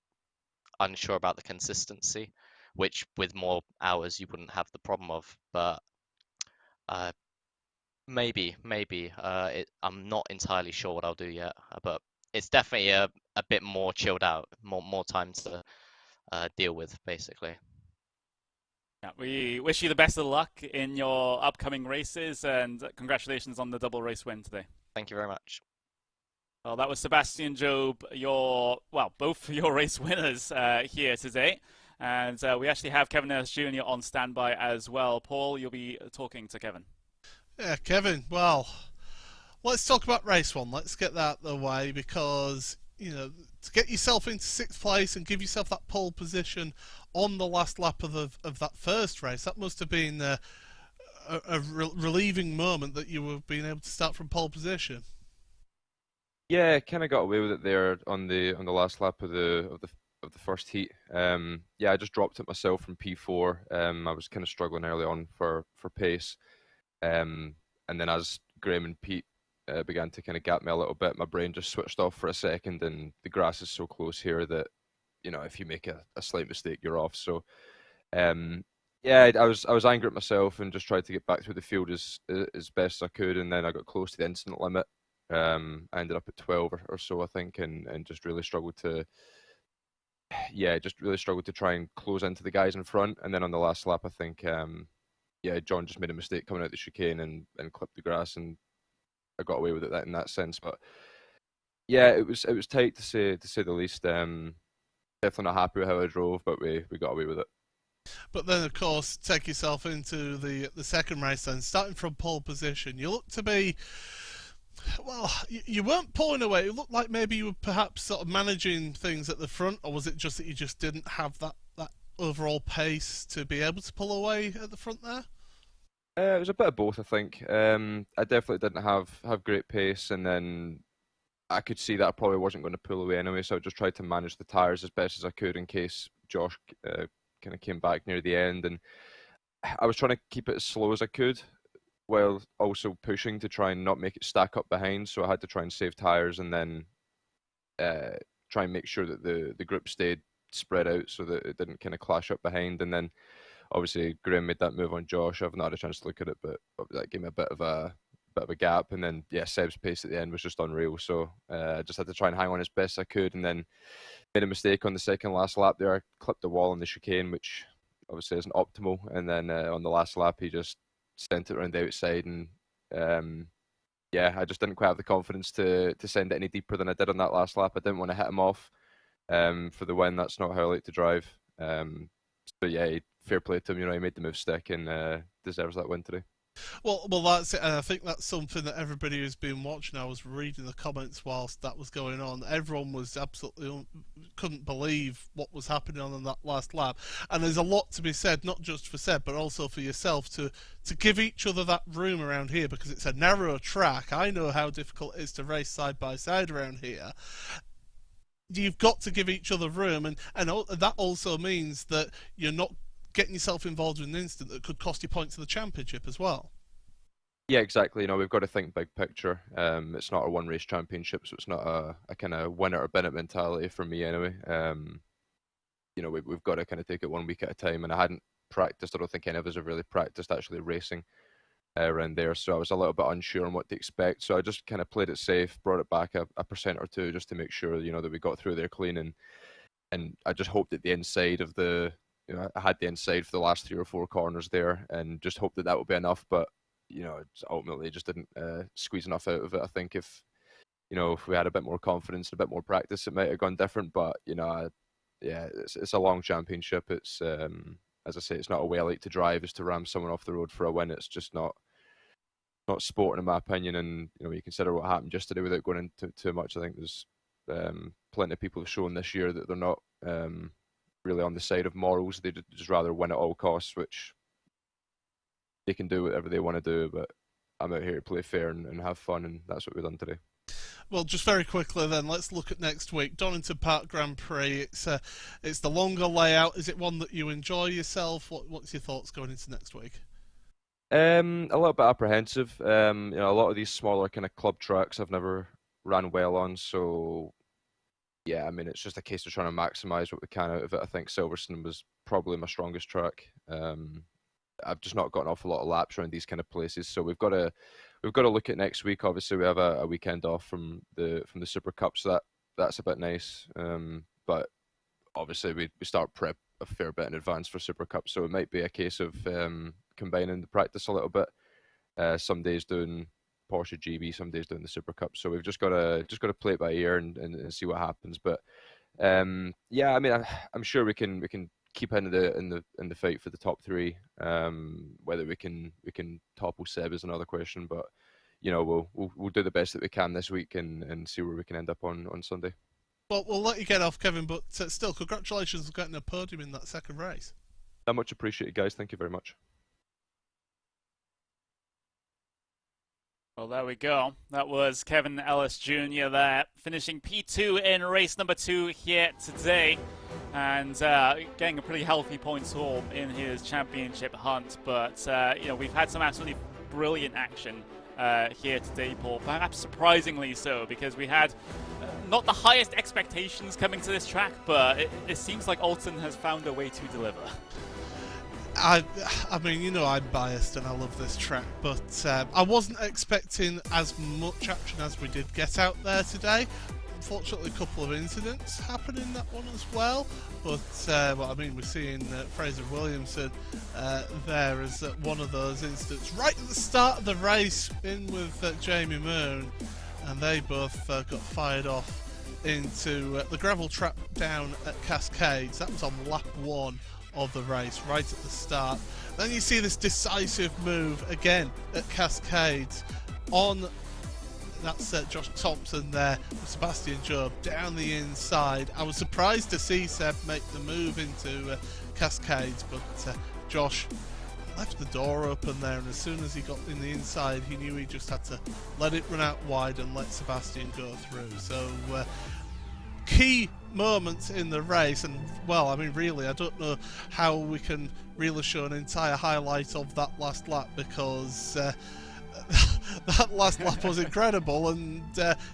unsure about the consistency, which with more hours you wouldn't have the problem of. But maybe I'm not entirely sure what I'll do yet. But it's definitely a bit more chilled out, more time to deal with, basically. Yeah, we wish you the best of luck in your upcoming races, and congratulations on the double race win today. Thank you very much. Well, that was Sebastian Job, both your race winners here today. And we actually have Kevin Nurse Jr. on standby as well. Paul, you'll be talking to Kevin. Yeah, Kevin, well, let's talk about race one. Let's get that out of the way, because, to get yourself into 6th place and give yourself that pole position on the last lap of that first race, that must have been a relieving moment that you were being able to start from pole position. Yeah, kind of got away with it there on the last lap of the first heat. Yeah, I just dropped it myself from P4. I was kind of struggling early on for pace, And then as Graham and Pete began to kind of gap me a little bit, my brain just switched off for a second, and the grass is so close here that, you know, if you make a slight mistake, you're off. So, yeah, I was angry at myself and just tried to get back through the field as best as I could, and then I got close to the incident limit. I ended up at 12 or so, I think, and just really struggled to, yeah, just really struggled to try and close into the guys in front. And then on the last lap, I think, yeah, John just made a mistake coming out the chicane and clipped the grass, and I got away with it in that sense. But yeah, it was tight to say the least. Definitely not happy with how I drove, but we got away with it. But then, of course, take yourself into the second race then, starting from pole position. You look to be, well, you weren't pulling away. It looked like maybe you were perhaps sort of managing things at the front, or was it just that you just didn't have that overall pace to be able to pull away at the front there? It was a bit of both, I think. I definitely didn't have great pace, and then I could see that I probably wasn't going to pull away anyway, so I just tried to manage the tyres as best as I could in case Josh kind of came back near the end. And I was trying to keep it as slow as I could, while also pushing to try and not make it stack up behind, so I had to try and save tyres and then try and make sure that the group stayed spread out so that it didn't kind of clash up behind. And then obviously Graham made that move on Josh. I've not had a chance to look at it, but that gave me a bit of a gap. And then yeah, Seb's pace at the end was just unreal. So I just had to try and hang on as best I could, and then made a mistake on the second last lap there. I clipped the wall on the chicane, which obviously isn't optimal. And then on the last lap, he just sent it around the outside, and yeah, I just didn't quite have the confidence to send it any deeper than I did on that last lap. I didn't want to hit him off for the win. That's not how I like to drive. So yeah, fair play to him. You know, he made the move stick and deserves that win today. Well, that's it, and I think that's something that everybody who's been watching. I was reading the comments whilst that was going on. Everyone was absolutely couldn't believe what was happening on that last lap. And there's a lot to be said, not just for Seb, but also for yourself to give each other that room around here, because it's a narrow track. I know how difficult it is to race side by side around here. You've got to give each other room, and that also means that you're not getting yourself involved in an incident that could cost you points in the championship as well. Yeah, exactly. You know, we've got to think big picture. It's not a one race championship, so it's not a kind of win it or bin it mentality for me anyway. You know, we've got to kind of take it 1 week at a time, and I hadn't practiced. I don't think any of us have really practiced actually racing around there, so I was a little bit unsure on what to expect. So I just kind of played it safe, brought it back a percent or two just to make sure, you know, that we got through there clean, and I just hoped that the inside of the, you know, I had the inside for the last 3 or 4 corners there, and just hoped that would be enough. But you know, ultimately just didn't squeeze enough out of it. I think if we had a bit more confidence, a bit more practice, it might have gone different. But you know, yeah, it's a long championship. It's as I say, it's not a way I like to drive, is to ram someone off the road for a win. It's just not sport in my opinion. And you know, you consider what happened yesterday without going into too much. I think there's plenty of people have shown this year that they're not really on the side of morals. They just rather win at all costs, which they can do whatever they want to do. But I'm out here to play fair and have fun, and that's what we've done today. Well, just very quickly then, let's look at next week. Donington Park Grand Prix. It's the longer layout. Is it one that you enjoy yourself? What's your thoughts going into next week? A little bit apprehensive. You know, a lot of these smaller kind of club tracks I've never ran well on, so yeah, I mean, it's just a case of trying to maximise what we can out of it. I think Silverstone was probably my strongest track. I've just not got an awful lot of laps around these kind of places, so we've got to look at next week. Obviously, we have a weekend off from the Super Cup, so that's a bit nice. But obviously, we start prep a fair bit in advance for Super Cup, so it might be a case of combining the practice a little bit. Some days doing Porsche GB, some days doing the Super Cup. So we've just got to play it by ear and see what happens. But yeah, I mean, I'm sure we can keep in the fight for the top 3. Whether we can topple Seb is another question, but you know, we'll do the best that we can this week and see where we can end up on Sunday. Well, we'll let you get off, Kevin, but still, congratulations on getting a podium in that second race. That much appreciated, guys. Thank you very much. Well, there we go. That was Kevin Ellis Jr. there, finishing P2 in race number 2 here today, and getting a pretty healthy points haul in his championship hunt. But you know, we've had some absolutely brilliant action here today, Paul. Perhaps surprisingly so, because we had not the highest expectations coming to this track, but it seems like Oulton has found a way to deliver. I mean, you know, I'm biased and I love this track, but I wasn't expecting as much action as we did get out there today. Unfortunately, a couple of incidents happened in that one as well, but well, I mean, we're seeing Fraser Williamson there as one of those incidents right at the start of the race, in with Jamie Moon, and they both got fired off into the gravel trap down at Cascades. That was on lap 1 of the race, right at the start. Then you see this decisive move again at Cascades on, that's Josh Thompson there with Sebastian Job down the inside. I was surprised to see Seb make the move into Cascades, but Josh left the door open there, and as soon as he got in the inside, he knew he just had to let it run out wide and let Sebastian go through. So key moments in the race, and well, I mean, really, I don't know how we can really show an entire highlight of that last lap, because that last lap was incredible, and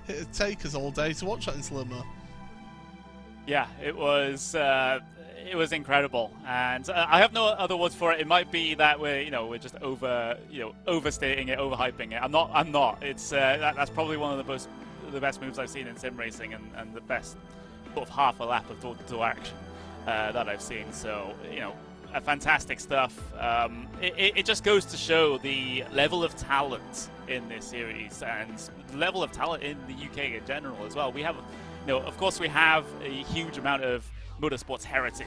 it'd take us all day to watch that in slow-mo. Yeah, it was incredible, and I have no other words for it. It might be that we're just overstating it, overhyping it. I'm not. It's that's probably one of the best moves I've seen in sim racing, and the best sort of half a lap of door-to-door action that I've seen. So, fantastic stuff. It just goes to show the level of talent in this series, and the level of talent in the UK in general as well. We have, of course, we have a huge amount of motorsports heritage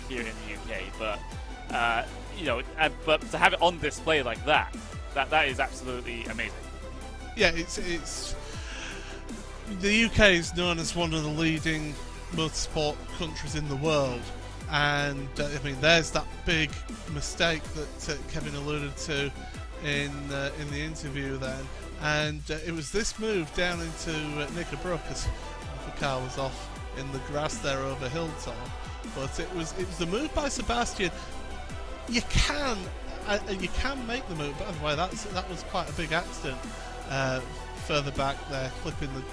here in the UK, but to have it on display like that is absolutely amazing. Yeah, it's the UK is known as one of the leading motorsport countries in the world, and I mean, there's that big mistake that Kevin alluded to in the interview then, and it was this move down into Knickerbrook, as the car was off in the grass there over Hilltop, but it was the move by Sebastian. You can make the move, but by the way, that was quite a big accident further back there, clipping the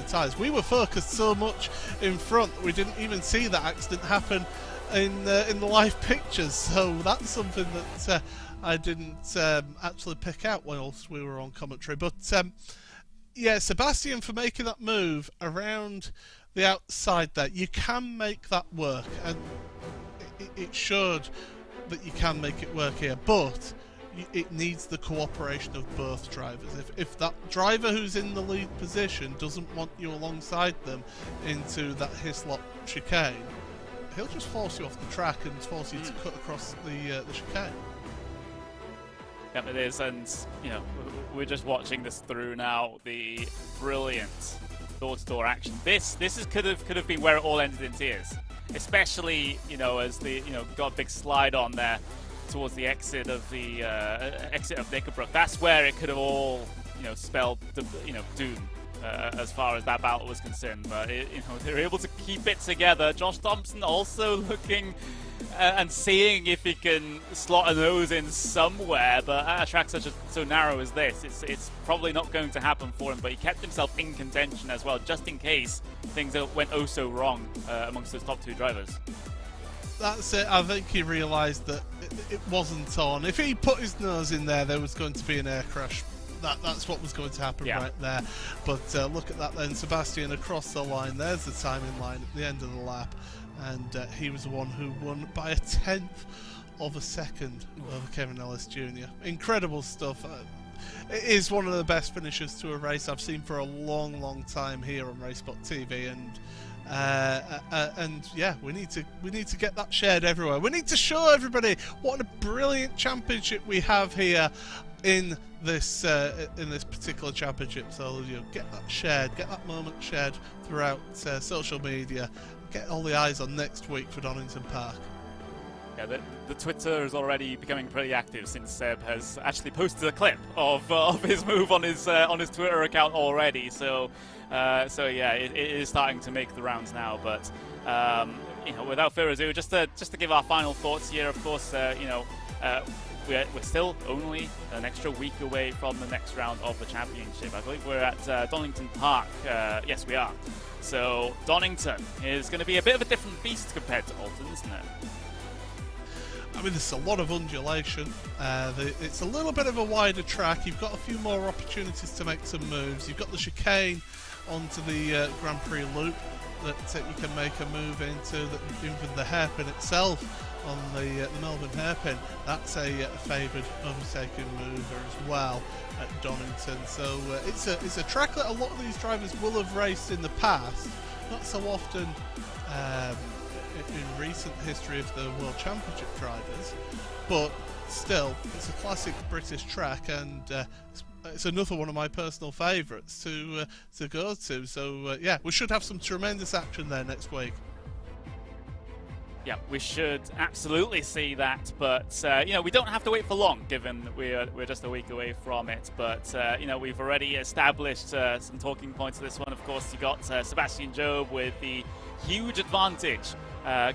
tyres. We were focused so much in front that we didn't even see that accident happen in the live pictures, so that's something that I didn't actually pick out whilst we were on commentary. But yeah, Sebastian, for making that move around the outside there, you can make that work, and it showed that you can make it work here, but it needs the cooperation of both drivers. If that driver who's in the lead position doesn't want you alongside them into that Hislop chicane, he'll just force you off the track and force you to cut across the chicane. Yep, it is, and we're just watching this through now. The brilliant door-to-door action. This could have been where it all ended in tears, especially as the got a big slide on there towards the exit of Knickerbrook. That's where it could have all spelled doom as far as that battle was concerned. But they were able to keep it together. Josh Thompson also looking and seeing if he can slot a nose in somewhere, but at a track so narrow as this, it's probably not going to happen for him. But he kept himself in contention as well, just in case things went oh so wrong amongst those top two drivers. That's it. I think he realised that it wasn't on. If he put his nose in there was going to be an air crash. That's what was going to happen right there. But look at that then. Sebastian across the line. There's the timing line at the end of the lap. And he was the one who won by 1/10 of a second over Kevin Ellis Jr. Incredible stuff. It is one of the best finishes to a race I've seen for a long, long time here on RaceSpotTV, and yeah, we need to get that shared everywhere. We need to show everybody what a brilliant championship we have here in this particular championship. So get that shared, get that moment shared throughout social media. Get all the eyes on next week for Donington Park. Yeah, the Twitter is already becoming pretty active since Seb has actually posted a clip of his move on his Twitter account already. So yeah, it is starting to make the rounds now. But without further ado, just to give our final thoughts here. Of course, we're still only an extra week away from the next round of the championship. I believe we're at Donington Park. Yes, we are. So Donington is going to be a bit of a different beast compared to Oulton, isn't it? I mean, there's a lot of undulation. It's a little bit of a wider track. You've got a few more opportunities to make some moves. You've got the chicane onto the Grand Prix loop that you can make a move into. That even the hairpin itself on the Melbourne hairpin, that's a favoured overtaking mover as well at Donington. So it's a track that a lot of these drivers will have raced in the past. Not so often. In recent history of the World Championship drivers, but still, it's a classic British track, and it's another one of my personal favourites to go to. So yeah, we should have some tremendous action there next week. Yeah, we should absolutely see that, but you know, we don't have to wait for long, given that we're just a week away from it. But you know, we've already established some talking points of this one. Of course, you got Sebastian Job with the huge advantage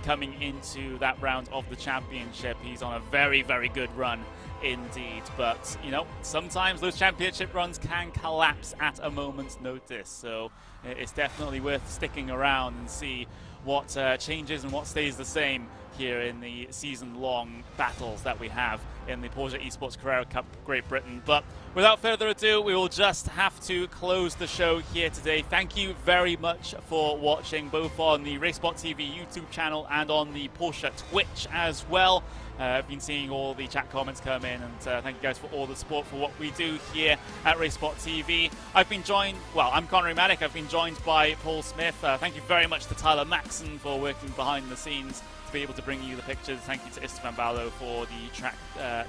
coming into that round of the championship. He's on a very, very good run indeed. But you know, sometimes those championship runs can collapse at a moment's notice. So it's definitely worth sticking around and see what changes and what stays the same here in the season-long battles that we have in the Porsche Esports Carrera Cup Great Britain. But without further ado, we will just have to close the show here today. Thank you very much for watching, both on the RaceSpotTV YouTube channel and on the Porsche Twitch as well. I've been seeing all the chat comments come in, and thank you guys for all the support for what we do here at RaceSpotTV. I've been joined, well, I'm Connery Maddock. I've been joined by Paul Smith. Thank you very much to Tyler Maxson for working behind the scenes to be able to bring you the pictures. Thank you to Istvan Ballo for the track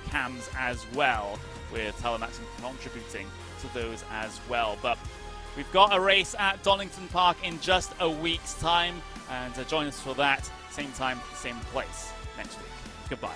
cams as well, with Tyler Maxson contributing to those as well. But we've got a race at Donington Park in just a week's time, and join us for that, same time, same place next week. Goodbye.